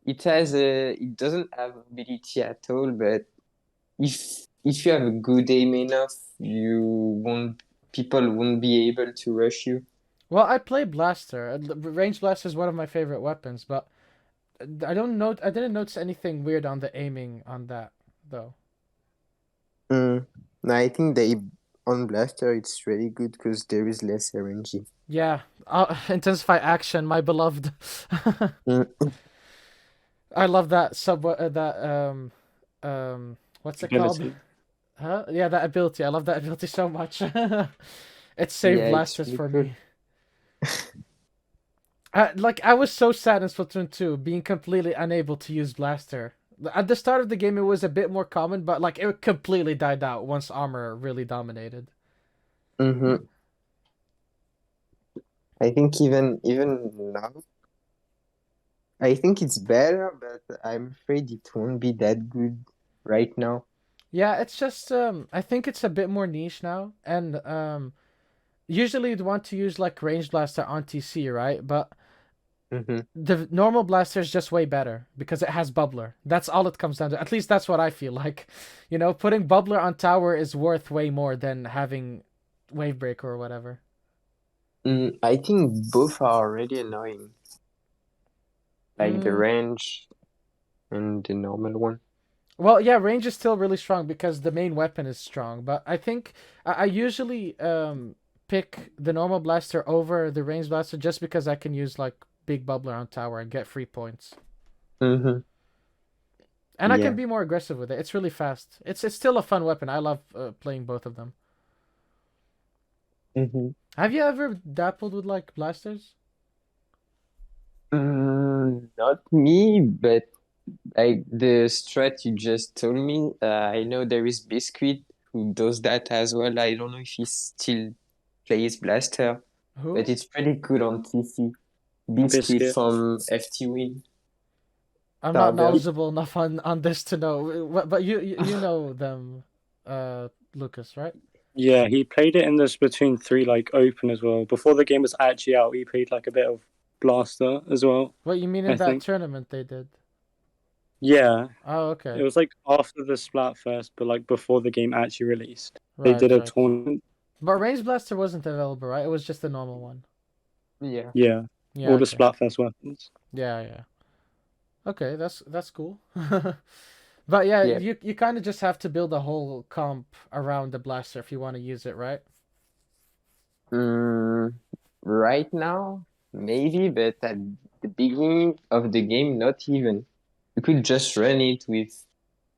it doesn't have ability at all, but if you have a good aim enough, you won't people won't be able to rush you. Well, I play blaster. Range blaster is one of my favorite weapons, but I didn't notice anything weird on the aiming on that though. Mm. No, I think they on blaster it's really good because there is less RNG. Yeah. Intensify action, my beloved. Mm. I love that sub that what's it called? Ability. Huh? Yeah, that ability. I love that ability so much. It saved Yeah, it's blasters really for cool. me. Like I was so sad in Splatoon 2 being completely unable to use blaster. At the start of the game, it was a bit more common, but like it completely died out once armor really dominated. Mm-hmm. I think even now, I think it's better, but I'm afraid it won't be that good right now. Yeah, it's just I think it's a bit more niche now, and usually you'd want to use like range blaster on TC, right? But Mm-hmm. the normal blaster is just way better because it has bubbler. That's all it comes down to. At least that's what I feel like. You know, putting bubbler on tower is worth way more than having wave breaker or whatever. I think both are already annoying, like the Mm, range and the normal one. well, yeah, range is still really strong because the main weapon is strong. But I think I usually pick the normal blaster over the range blaster just because I can use like big bubbler on tower and get free points. Mm-hmm. And I can Yeah. be more aggressive with it. It's really fast. It's still a fun weapon. I love playing both of them. Mm-hmm. Have you ever dappled with like blasters? Not me, but like the strat you just told me, I know there is Biscuit who does that as well. I don't know if he still plays Blaster, but Who? it's pretty good on TC. Biscuit Biscuit. from FT Win I'm not server. knowledgeable enough on this to know. But you know them, Lucas, right? Yeah, he played it in the Splatoon 3 like open as well. Before the game was actually out, he played like a bit of Blaster as well, What you mean in I that think. tournament they did? Yeah, Oh, it okay. was like after the Splatfest, but like before the game actually released. They Right, did a right. tournament. But range blaster wasn't available, right? It was just the normal one. Yeah. Yeah, Yeah, all the okay. Splatfest weapons. Yeah, yeah. Okay, that's cool. But yeah, Yeah. you kind of just have to build a whole comp around the blaster if you want to use it, right? Mm, right now, maybe, but at the beginning of the game, not even. You could just run it with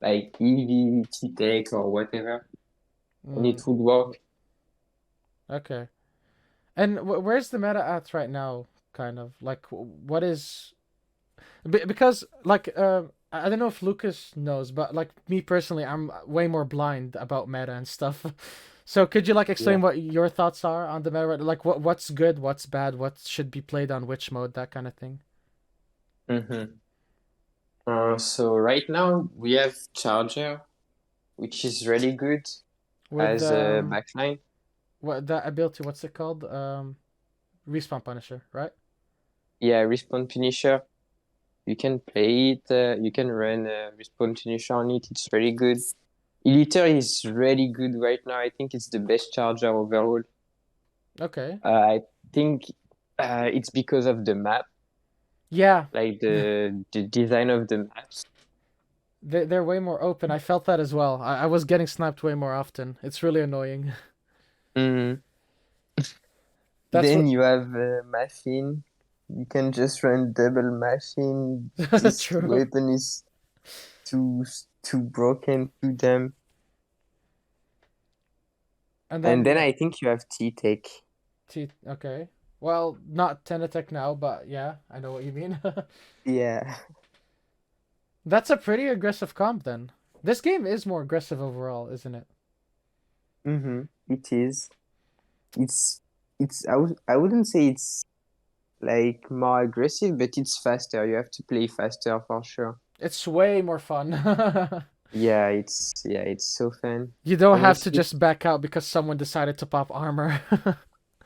like EV, T-Tech, or whatever, and Mm, it would work. okay. And where's the meta at right now? Kind of like what is because like I don't know if Lucas knows, but like me personally, I'm way more blind about meta and stuff. So could you like Yeah. explain what your thoughts are on the meta? Like what's good, what's bad, what should be played on which mode, that kind of thing. Mm-hmm. So right now we have Charger, which is really good With as a backline. what that ability? What's it called? Respawn Punisher, right? Yeah, Respawn Finisher. You can play it. You can run Respawn Finisher on it. It's really good. Eliter is really good right now. I think it's the best Charger overall. Okay. I think it's because of the map, Yeah, like the design of the maps. they're way more open. I felt that as well. I was getting sniped way more often. It's really annoying. Mm. That's Then what. you have Machine. You can just run double Machine. This True. weapon is too too broken to them. And And then then I think you have T-Tech. Okay. Well, not Tenatech now, but yeah, I know what you mean. Yeah. That's a pretty aggressive comp then. This game is more aggressive overall, isn't it? Mm-hmm. It is. It's I wouldn't say it's like more aggressive, but it's faster. You have to play faster for sure. It's way more fun. Yeah, it's so fun. You don't have to Honestly, just back out because someone decided to pop armor.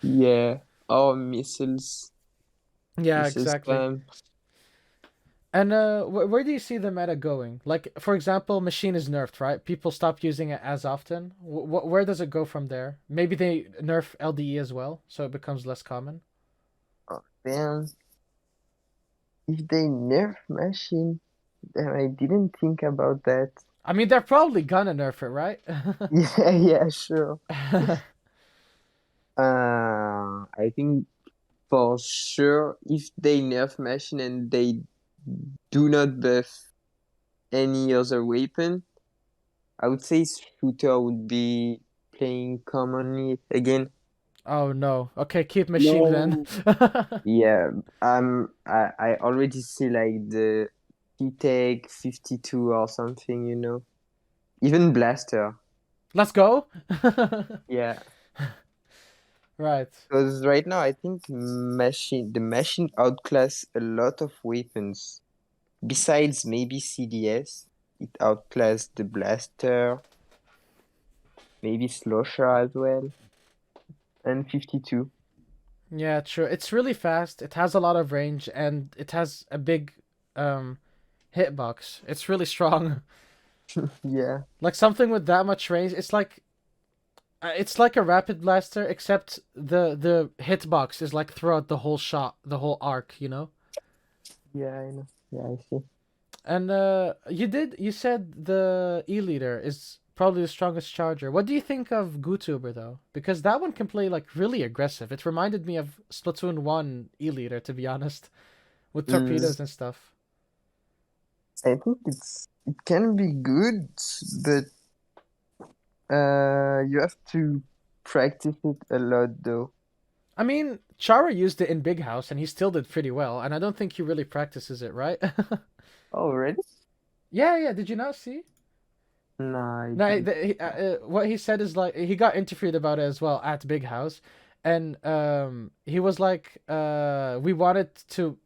yeah. Oh, missiles, Yeah, missile exactly. spam. And where do you see the meta going? Like, for example, machine is nerfed, right? People stop using it as often. Where does it go from there? Maybe they nerf LDE as well, so it becomes less common. Oh, damn. If they nerf machine, then I didn't think about that. I mean, they're probably gonna nerf it, right? Yeah, sure. I think for sure if they nerf machine and they do not buff any other weapon, I would say shooter would be playing commonly again. Oh no. Okay, keep machine then. No. Yeah, I already see like the T-Tech 52 or something, you know. Even Blaster. Let's go. Yeah, Right. because right now I think the machine outclass a lot of weapons. Besides maybe CDS, it outclassed the Blaster, maybe Slosher as well, and 52. Yeah, true. It's really fast. It has a lot of range and it has a big um hitbox. It's really strong. Yeah, Like something with that much range, it's like a rapid blaster except the hitbox is like throughout the whole shot, the whole arc, you know? yeah, I know. Yeah, I see. And you said the E-liter is probably the strongest charger. What do you think of GooTuber though? Because that one can play like really aggressive. It reminded me of Splatoon 1 E-liter to be honest, with Mm, torpedoes and stuff. I think it can be good, but you have to practice it a lot though. I mean, Chara used it in Big House and he still did pretty well, and I don't think he really practices it, right? Oh, really? Yeah, yeah, did you not see? No, I No, didn't. what he said is like he got interviewed about it as well at Big House, and he was like, we wanted to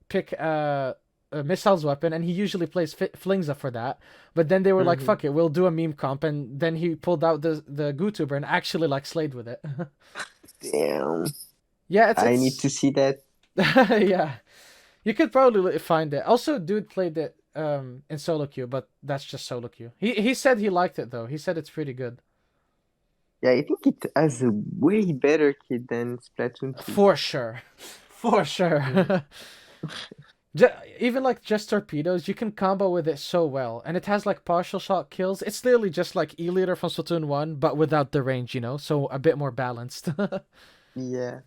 pick a missiles weapon, and he usually plays Flingza for that, but then they were like, Mm-hmm. fuck it, we'll do a meme comp, and then he pulled out the GooTuber and actually like slayed with it. Damn. Yeah, I need it's to see that. yeah, you could probably find it. Also, dude played it in solo queue, but that's just solo queue. He said he liked it though. He said it's pretty good. Yeah, I think it has a way better kit than Splatoon 3. For sure. For Yeah. sure. Even like just torpedoes, you can combo with it so well. And it has like partial shot kills. It's literally just like E-liter from Splatoon 1, but without the range, you know? So a bit more balanced. Yeah.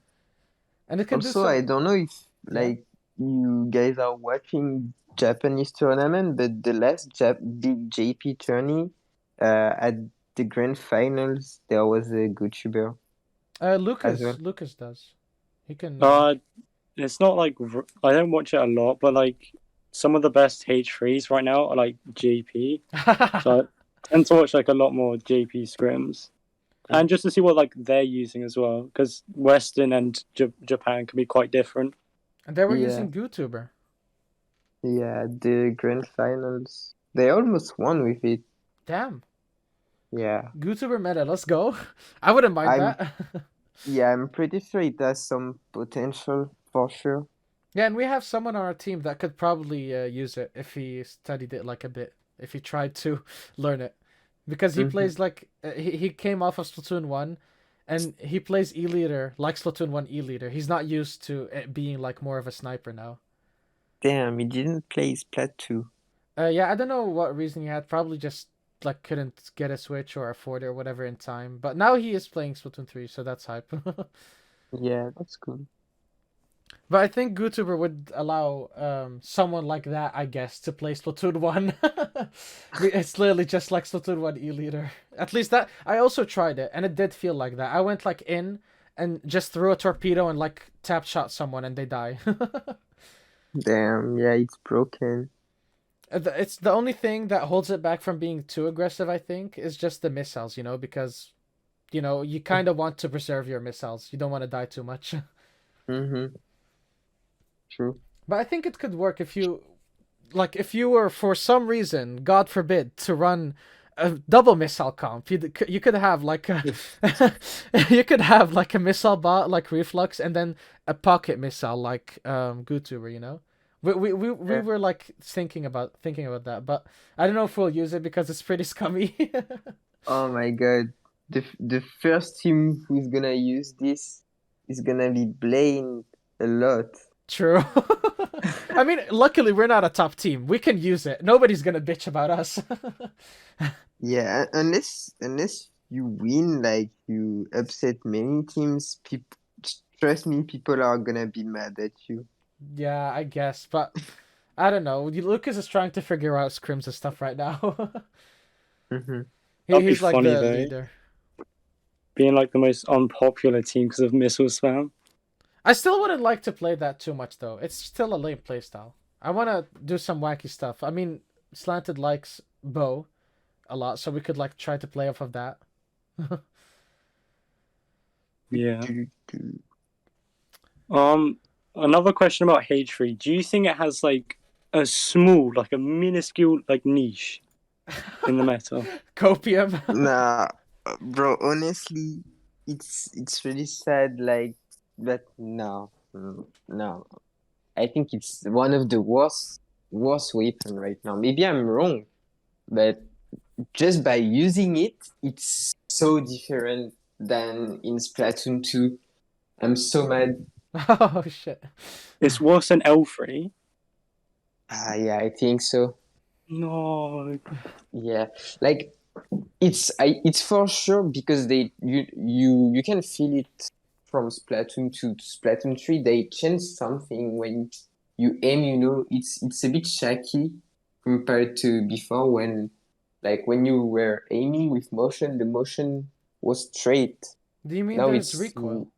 And it can do Also, I some. don't know if Yeah. like you guys are watching Japanese tournament, but the last big JP tourney, at the grand finals, there was a good tuber as well. Lucas does. He can. Uh, it's not like I don't watch it a lot, but like some of the best H3s right now are like JP. So I tend to watch like a lot more JP scrims, and just to see what like they're using as well, because Western and Japan can be quite different. And they were Yeah, using YouTuber. yeah, the grand finals. They almost won with it. Damn. Yeah. YouTuber meta, let's go. I wouldn't mind I'm that. yeah, I'm pretty sure it has some potential for sure. Yeah, and we have someone on our team that could probably use it if he studied it like a bit, if he tried to learn it, because he Hmm. plays like he came off of Splatoon 1, and he plays E-liter like Splatoon 1 E-liter. He's not used to it being like more of a sniper now. Damn, he didn't play Splat 2. Yeah, I don't know what reason he had. Probably just like couldn't get a Switch or afford it or whatever in time. But now he is playing Splatoon 3, so that's hype. Yeah, that's cool. But I think YouTuber would allow someone like that, I guess, to play Splatoon 1. It's literally just like Splatoon 1 E-liter. At least that I also tried it and it did feel like that. I went like in and just threw a torpedo and like tap shot someone and they die. Damn, yeah, it's broken. It's the only thing that holds it back from being too aggressive, I think, is just the missiles, you know, because you kind of want to preserve your missiles. You don't want to die too much. Mm-hmm. True. But I think it could work if you were for some reason, God forbid, to run a double missile comp. You could have like a you could have like a missile bot like Reflux and then a pocket missile like GooTuber, you know. We Yeah. were like thinking about that, but I don't know if we'll use it because it's pretty scummy. Oh my God. The first team who's gonna use this is gonna be blamed a lot. True. I mean, luckily we're not a top team. We can use it. Nobody's gonna bitch about us. Yeah, unless you win, like you upset many teams, people trust me, people are gonna be mad at you. Yeah, I guess, but I don't know. Lucas is trying to figure out scrims and stuff right now. Hmm. That'd be He's like funny the though, leader. being like the most unpopular team because of missile spam. I still wouldn't like to play that too much though. It's still a lame playstyle. I want to do some wacky stuff. I mean, Slanted likes bow a lot, so we could like try to play off of that. Yeah. Um, Another question about H3. Do you think it has like a small, like a minuscule, like niche in the meta? Copium. Nah, bro, honestly, it's really sad, like, but no, no. I think it's one of the worst weapon right now. Maybe I'm wrong, but just by using it, it's so different than in Splatoon 2. I'm so mad. Oh shit. It's worse than L3. Ah, yeah, I think so. No. Yeah, like it's for sure because you can feel it from Splatoon 2 to Splatoon 3. They changed something when you aim. It's a bit shaky compared to before when you were aiming with motion, the motion was straight. Do you mean Now there's it's recoil?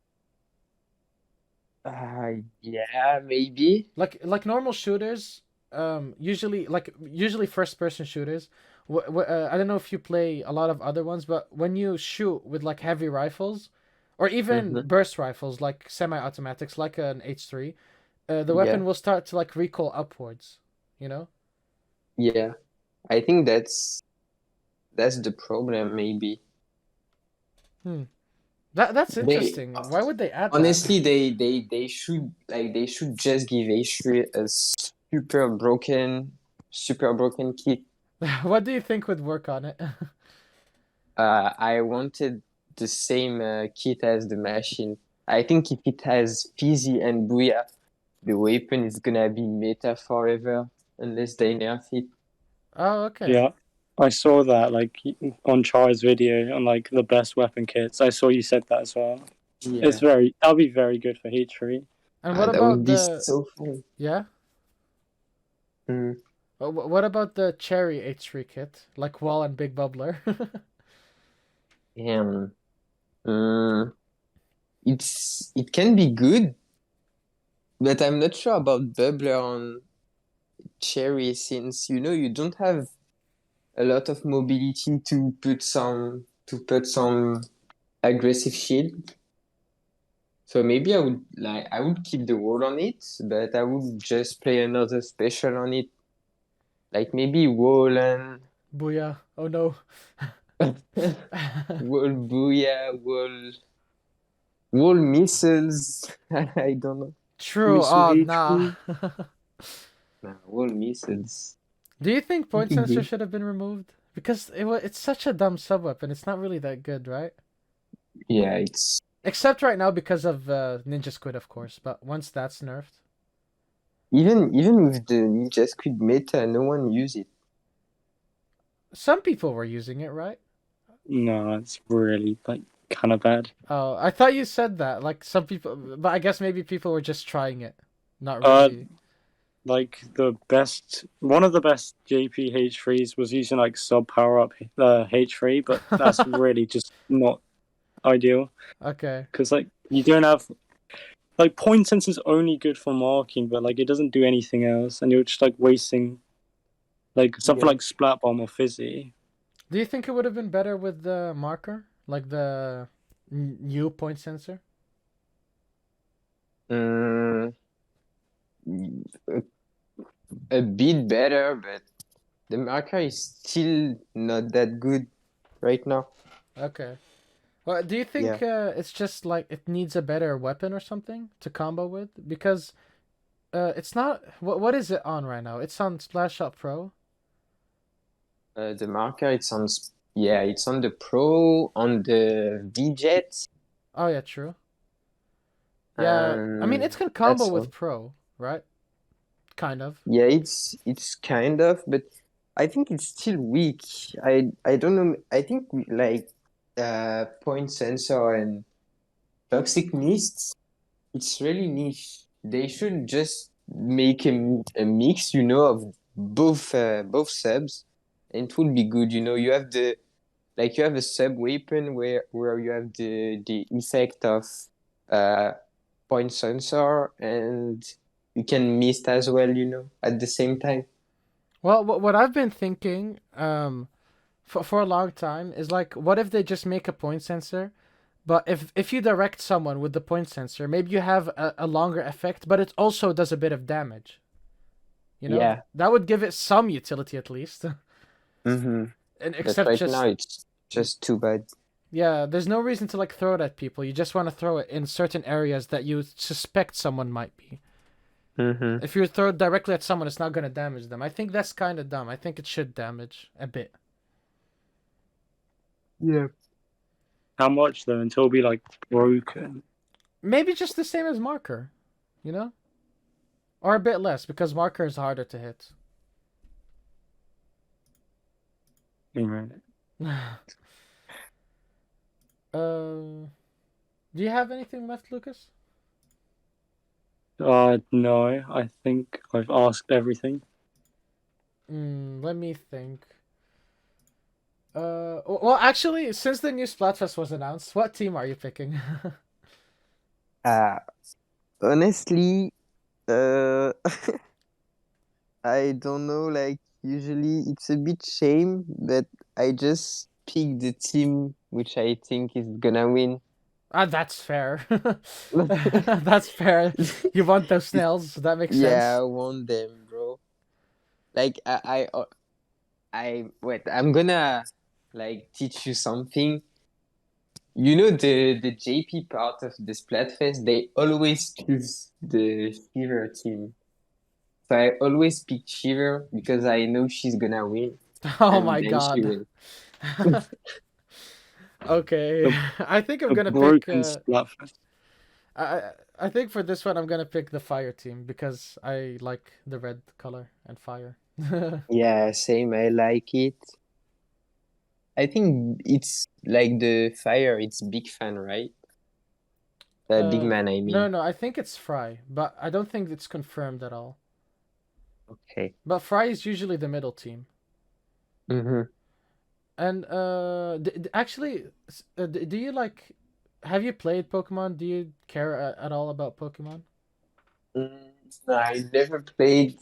yeah, maybe. Like normal shooters, usually first person shooters. I don't know if you play a lot of other ones, but when you shoot with like heavy rifles, or even Hmm. burst rifles like semi-automatics, like an H3, the Yeah, weapon will start to like recoil upwards. You know. yeah. I think that's the problem, maybe. Hmm. That's They interesting. Why would they add that? honestly they should just give H3 a super broken kit. What do you think would work on it? I wanted the same kit as the machine. I think if it has Fizzy and Booyah, the weapon is gonna be meta forever unless they nerf it. Oh, okay. Yeah. I saw that like on Char's video on like the best weapon kits. I saw you said that as well. Yeah, That'll be very good for H3. And what that would about be the so fun. yeah? Mm. What about the Cherry H3 kit, like Wall and Big Bubbler? Um, it can be good, but I'm not sure about Bubbler on Cherry since you don't have a lot of mobility to put some aggressive shield. So maybe I would keep the wall on it, but I would just play another special on it, like maybe wall and Booyah! Oh no. wall booyah, wall missiles. I don't know. True. Missile Oh nah. H3. Nah, wall missiles. Do you think Would point be sensor good. should have been removed? Because it's such a dumb sub weapon. It's not really that good, right? Yeah, it's Except right now because of Ninja Squid, of course. But once that's nerfed, even with the Ninja Squid meta, no one use it. some people were using it, right? No, it's really like kind of bad. Oh, I thought you said that. Like some people, but I guess maybe people were just trying it, not Uh, really. like one of the best JP H3s was using like sub power up H3, but that's really just not ideal Okay. because like you don't have like point sensor's only good for marking, but like it doesn't do anything else, and you're just like wasting like something Yeah. like Splat Bomb or Fizzy. Do you think it would have been better with the marker, like the new point sensor? Mm, a, a bit better, but the marker is still not that good right now. Okay. Well, do you Yeah. think it's just like it needs a better weapon or something to combo with? Because it's not. What is it on right now? It's on Splash Shot Pro. The marker, it's on the Pro, on the VJet, Oh yeah, true. Yeah, I mean it and can combo that's with all. Pro, right? Kind of. Yeah, it's kind of, but I think it's still weak. I don't know. I think like point sensor and toxic mists, it's really niche. They should just make a mix, of both subs, and it will be good. You have like you have a sub weapon where you have the effect of uh point sensor, and you can mist as well, at the same time. Well, what I've been thinking, for a long time is like, what if they just make a point sensor, but if you direct someone with the point sensor, maybe you have a longer effect, but it also does a bit of damage. Yeah. That would give it some utility at least. Mm-hmm. And But except right now just it's just too bad. yeah, there's no reason to like throw it at people. You just want to throw it in certain areas that you suspect someone might be. Mm-hmm. If you throw it directly at someone, it's not gonna damage them. I think that's kind of dumb. I think it should damage a bit. Yeah. How much though? Until it'll be like broken. Maybe just the same as marker, you know, or a bit less because marker is harder to hit. Anyway. Do you have anything left, Lucas? No. I think I've asked everything. Let me think. Well, actually, since the new Splatfest was announced, what team are you picking? Uh, Honestly, uh, I don't know. Like usually, it's a bit shame, but I just pick the team which I think is gonna win. That's fair. That's fair. You want those snails? That makes Yeah, sense. I want them, bro. Like wait. I'm gonna like teach you something. You know the JP part of the Splatfest, they always choose the Shiver team. So I always pick Shiver because I know she's gonna win, Oh and my then she god. will. Okay, The, I think I'm the gonna pick. broken Splatfest. I I think for this one I'm gonna pick the fire team because I like the red color and fire. Yeah, same. I like it. I think it's like the fire. It's big fan, right? Big man, I No, mean. no, I think it's Fry, but I don't think it's confirmed at all. Okay. But Fry is usually the middle team. Mm-hmm. And actually, do you like? Have you played Pokemon? Do you care at all about Pokemon? Mm, no, I never played.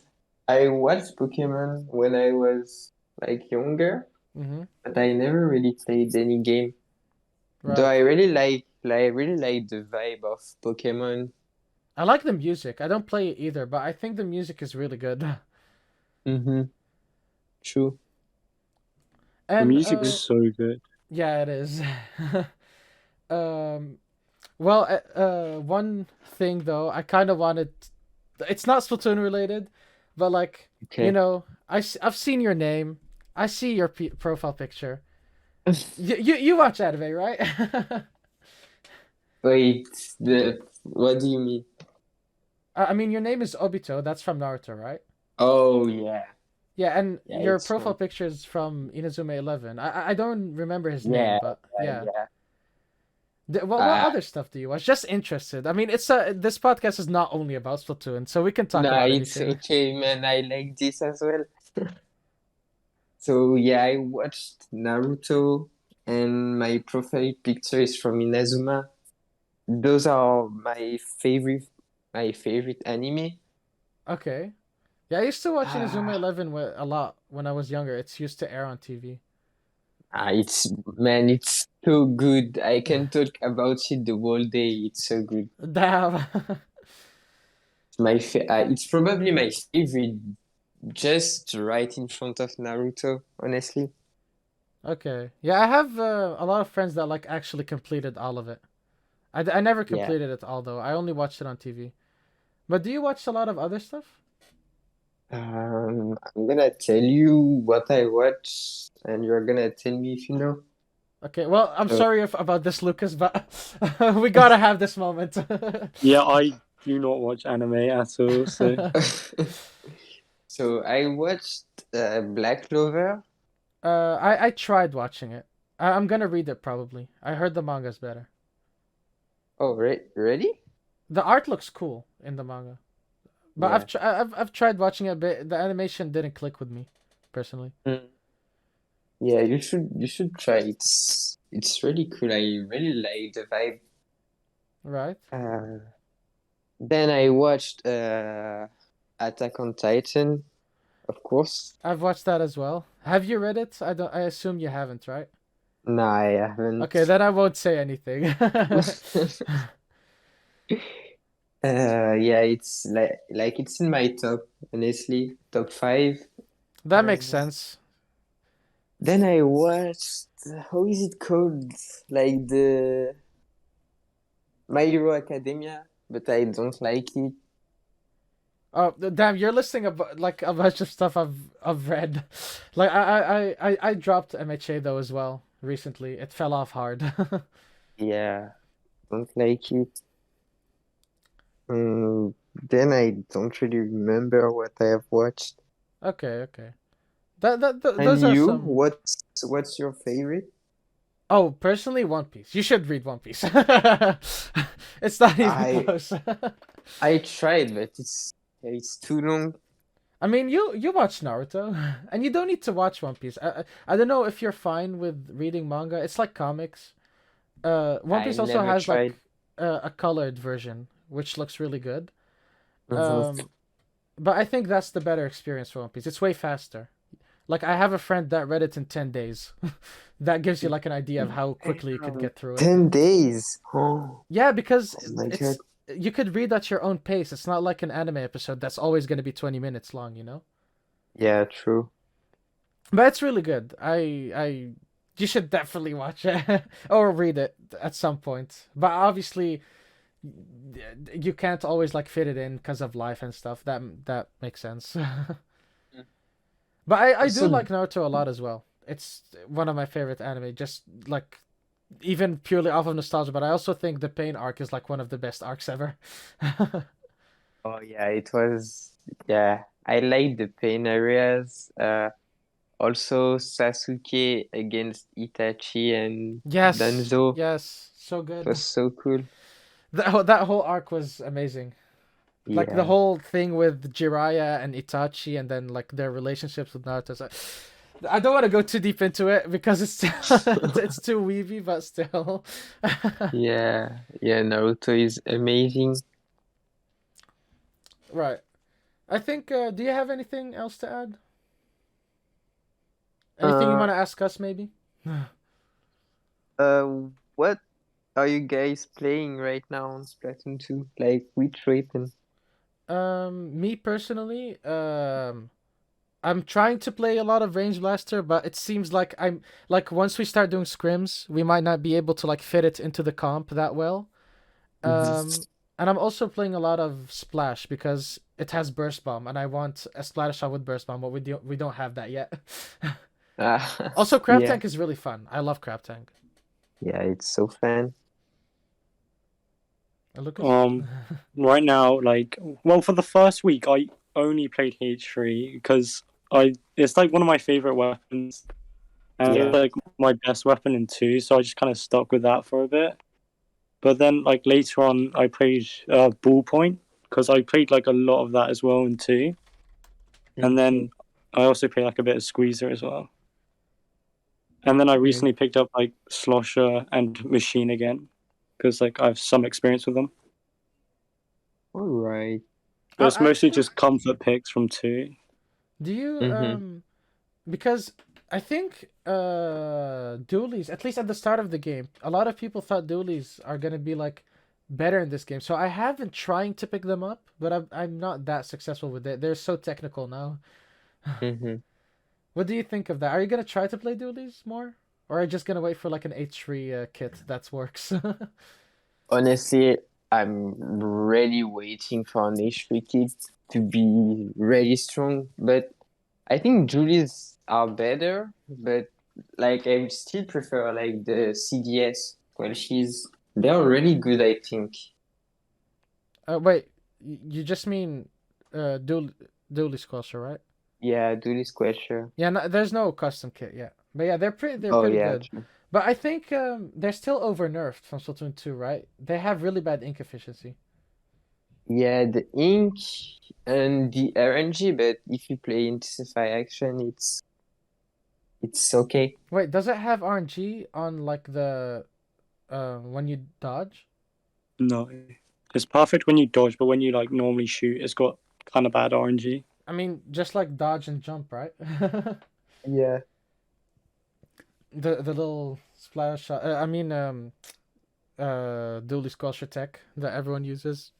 I watched Pokemon when I was like younger, Mm-hmm. but I never really played any game. Though Right. I really like the vibe of Pokemon. I like the music. I don't play it either, but I think the music is really good. Mm-hmm. True. The And music's so good. yeah, it is. um, well, one thing though, I kind of wanted. It's not Splatoon related, but like Okay. I've seen your name. I see your profile picture. You watch anime, right? Wait, what do you mean? I mean, your name is Obito. That's from Naruto, right? Oh yeah. Yeah, and Yeah, your it's profile fun. picture is from Inazuma 11. I don't remember his name, Yeah, but yeah. yeah. What Uh, other stuff do you watch? Just interested. I mean, this podcast is not only about Splatoon, so we can talk nah, about it's anything. okay, man. I like this as well. So yeah, I watched Naruto, and my profile picture is from Inazuma. Those are my favorite anime. Okay. Yeah, I used to watch Inazuma Ah, 11 a lot when I was younger. It's used to air on TV. it's man, it's so good. I can talk about it the whole day. It's so good. Damn. It's probably my favorite, just right in front of Naruto. Honestly, Okay. Yeah, I have a lot of friends that like actually completed all of it. I never yeah. completed it all though. I only watched it on TV. But do you watch a lot of other stuff? I'm gonna tell you what I watch, and you're gonna tell me if you know. Okay, well, I'm So, sorry about this, Lucas, but we gotta have this moment. Yeah, I do not watch anime at all, so so I watched Black Clover. I tried watching it. I'm gonna read it probably. I heard the manga's better. Oh, ready? The art looks cool in the manga, but Yeah. I've tried watching it, but the animation didn't click with me, personally. Mm. Yeah, you should try. It's really cool. I really like the vibe. Right. Uh, then I watched Attack on Titan, of course. I've watched that as well. Have you read it? I don't. I assume you haven't, right? No, I Okay, haven't. then I won't say anything. Yeah, it's like it's in my top, honestly, top five. That Uh, makes sense. then I watched, how is it called? Like the My Hero Academia, but I don't like it. Oh damn! You're listing like a bunch of stuff I've read. Like I dropped MHA though as well recently. It fell off hard. Yeah, don't like it. Then I don't really remember what I have watched. Okay, okay. And Those are you, some. what's your favorite? Oh, personally, One Piece. You should read One Piece. It's not even I close. I tried, but it's too long. I mean, you watch Naruto, and you don't need to watch One Piece. I don't know if you're fine with reading manga. It's like comics. One I Piece also never has tried. like a colored version, which looks really good. Mm-hmm. Um, but I think that's the better experience for One Piece. It's way faster. Like I have a friend that read it in 10 days. That gives you like an idea of how quickly you could Damn, get through it. 10 days. Oh, Yeah, because oh my God. it's you could read at your own pace. It's not like an anime episode that's always going to be 20 minutes long, you know? Yeah, true. But it's really good. I you should definitely watch it or read it at some point. But obviously you can't always like fit it in because of life and stuff. That makes sense. But I do Also, like Naruto a lot as well. It's one of my favorite anime, just like even purely off of nostalgia, but I also think the Pain arc is like one of the best arcs ever. oh yeah, it was, yeah, I like the pain areas. Also Sasuke against Itachi and Yes, Danzo. yes, so It was good. so cool. That whole arc was amazing. Like the Yeah. whole thing with Jiraiya and Itachi, and then like their relationships with Naruto. So, I don't want to go too deep into it because it's it's too weavy, but still. Yeah, yeah, Naruto is amazing. Right. I think. Do you have anything else to add? Anything you Uh, want to ask us, maybe? what are you guys playing right now on Splatoon 2? Like which weapon? Me personally, I'm trying to play a lot of Range Blaster, but it seems like I'm like once we start doing scrims, we might not be able to like fit it into the comp that well. Mhm. And I'm also playing a lot of Splash because it has Burst Bomb, and I want a Splash Shot with Burst Bomb, but we don't have that yet. Also, Crab Yeah, Tank is really fun. I love Crab Tank. yeah, it's so fun. Lucas. Um, right now, like, well, for the first week, I only played H3 because I it's like one of my favorite weapons, and it's Yeah. like my best weapon in two, so I just kind of stuck with that for a bit. But then, like later on, I played Ballpoint because I played like a lot of that as well in two, and then Mhm. I also played like a bit of Squeezer as well. And then I Mm. recently picked up like Slosher and Machine again because like I have some experience with them. All right. But it's mostly Actually, just comfort picks from two. do you Mm-hmm. because I think dualies, at least at the start of the game, a lot of people thought dualies are gonna be like better in this game. So I have been trying to pick them up, but I'm not that successful with it. They're so technical now. Mm-hmm. What do you think of that? Are you gonna try to play dualies more, or are you just gonna wait for like an H3 kit that works? Honestly, I'm really waiting for an HP kit to be really strong, but I think Julies are better, but like I still prefer like the CDS. Well, they're really good, I think. Wait, you just mean dually squasher, right? Yeah, Dually Squasher. Yeah, no, there's no custom kit yet. But yeah, they're Oh pretty yeah, good. true. But I think they're still over nerfed from Splatoon 2, right? They have really bad ink efficiency. Yeah, the ink and the RNG, but if you play Intensify Action, it's okay. Wait, does it have RNG on like the when you dodge? No, it's perfect when you dodge, but when you like normally shoot, it's got kind of bad RNG. I mean, just like dodge and jump, right? Yeah. The little splash shot. Dually squasher tech that everyone uses.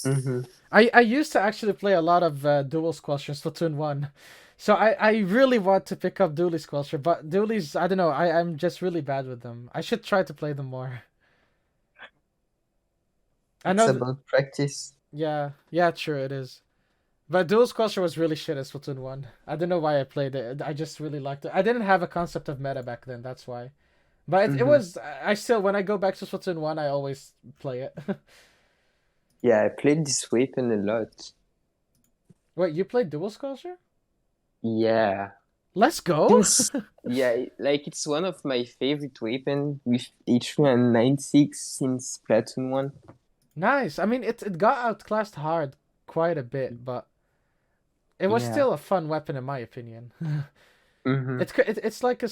Mm-hmm. I used to actually play a lot of dual squasher in Splatoon 1. So I really want to pick up dually squasher, but dualies, I don't know, I'm just really bad with them. I should try to play them more. I It's know about practice. yeah, yeah, true it is. But dual squasher was really shit at Splatoon 1. I don't know why I played it. I just really liked it. I didn't have a concept of meta back then, that's why. But it Mm-hmm. was I still when I go back to Splatoon 1, I always play it. Yeah, I played this weapon a lot. Wait, you played dual squasher? Yeah. Let's go. Since yeah, like it's one of my favorite weapon with H196 since Splatoon 1. Nice. I mean, it got outclassed hard quite a bit, but it was Yeah. still a fun weapon in my opinion. Mm-hmm. It's like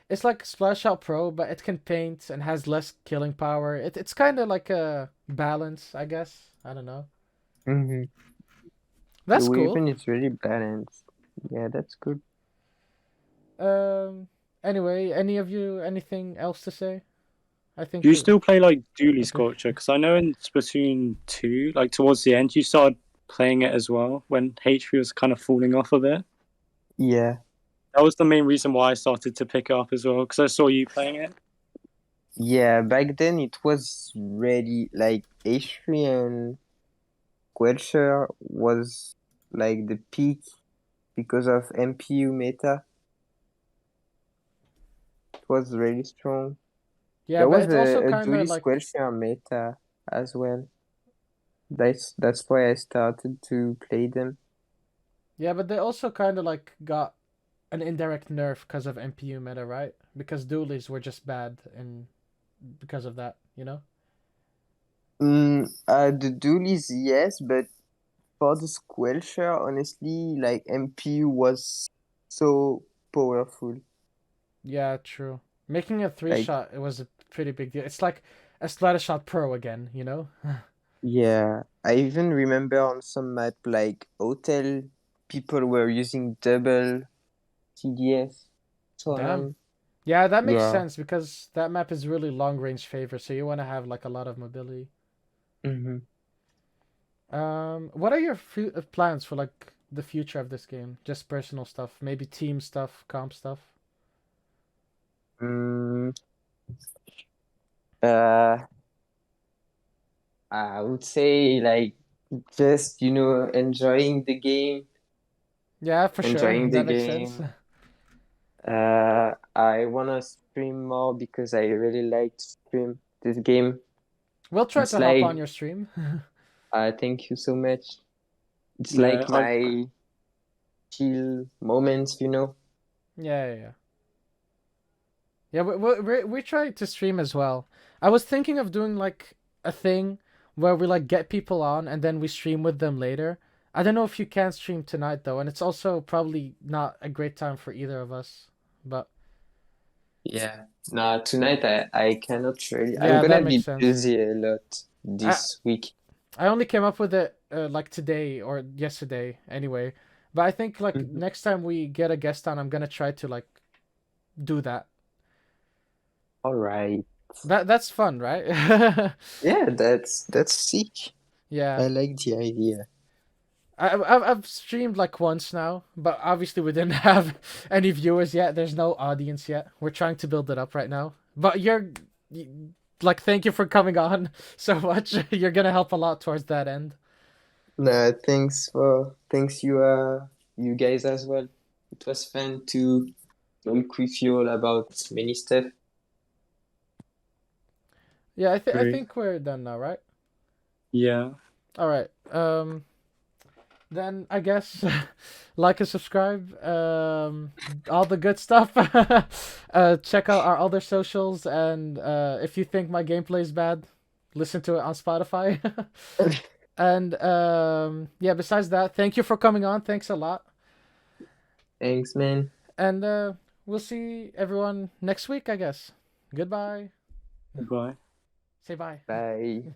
it's like Splash Out Pro, but it can paint and has less killing power. It's kind of like a balance, I guess. I don't know. Mm-hmm. The That's cool. weapon is really balanced. Yeah, that's good. Um. Anyway, any of you anything else to say? I Do think you we still play like Dually okay. Sculpture? Because I know in Splatoon 2, like towards the end, you started playing it as well when HP was kind of falling off a bit. Yeah. That was the main reason why I started to pick it up as well, because I saw you playing it. Yeah, back then it was really like H3 and Quelcher was like the peak because of MPU meta. It was really strong. Yeah, There but was it's also a kind of dually like Quelcher meta as well. That's why I started to play them. yeah, but they also kind of like got an indirect nerf because of MPU meta, right? Because dualies were just bad and because of that, you know? The dualies, yes, but for the Squelcher, honestly, like MPU was so powerful. Yeah, true. Making a three Like, shot, it was a pretty big deal. It's like a splatter shot pro again, you know? yeah, I even remember on some map like Hotel, people were using double TDS Damn. Sohan. Yeah, that makes Yeah. sense because that map is really long range favor, so you want to have like a lot of mobility. Mm-hmm. What are your plans for like the future of this game? Just personal stuff, maybe team stuff, comp stuff. Mm, uh, I would say like just enjoying the game, Yeah, for sure. enjoying the That makes sense. game. I wanna stream more because I really like to stream this game. We'll try It's to hop on like, your stream. thank you so much. It's Yeah, like my chill moments. Yeah, yeah, yeah. Yeah, we try to stream as well. I was thinking of doing like a thing where we like get people on and then we stream with them later. I don't know if you can stream tonight though, and it's also probably not a great time for either of us. But Yeah. Nah, tonight I cannot really. I'm yeah, that gonna makes be sense. busy a lot I this week. I only came up with it like today or yesterday anyway. But I think like Mhm. next time we get a guest on, I'm gonna try to like do that. All right. That's fun, right? Yeah, that's sick. Yeah. I like the idea. I've streamed like once now, but obviously we didn't have any viewers yet. There's no audience yet. We're trying to build it up right now. But like, thank you for coming on so much. You're gonna help a lot towards that end. Nah, thanks you guys as well. It was fun to talk with you all about many stuff. Yeah, I great. think we're done now, right? Yeah. All right. Then I guess like and subscribe. All the good stuff. Check out our other socials, and if you think my gameplay is bad, listen to it on Spotify. And yeah, besides that, thank you for coming on. Thanks a lot. Thanks, man. And we'll see everyone next week, I guess. Goodbye. Goodbye. Say bye. Bye.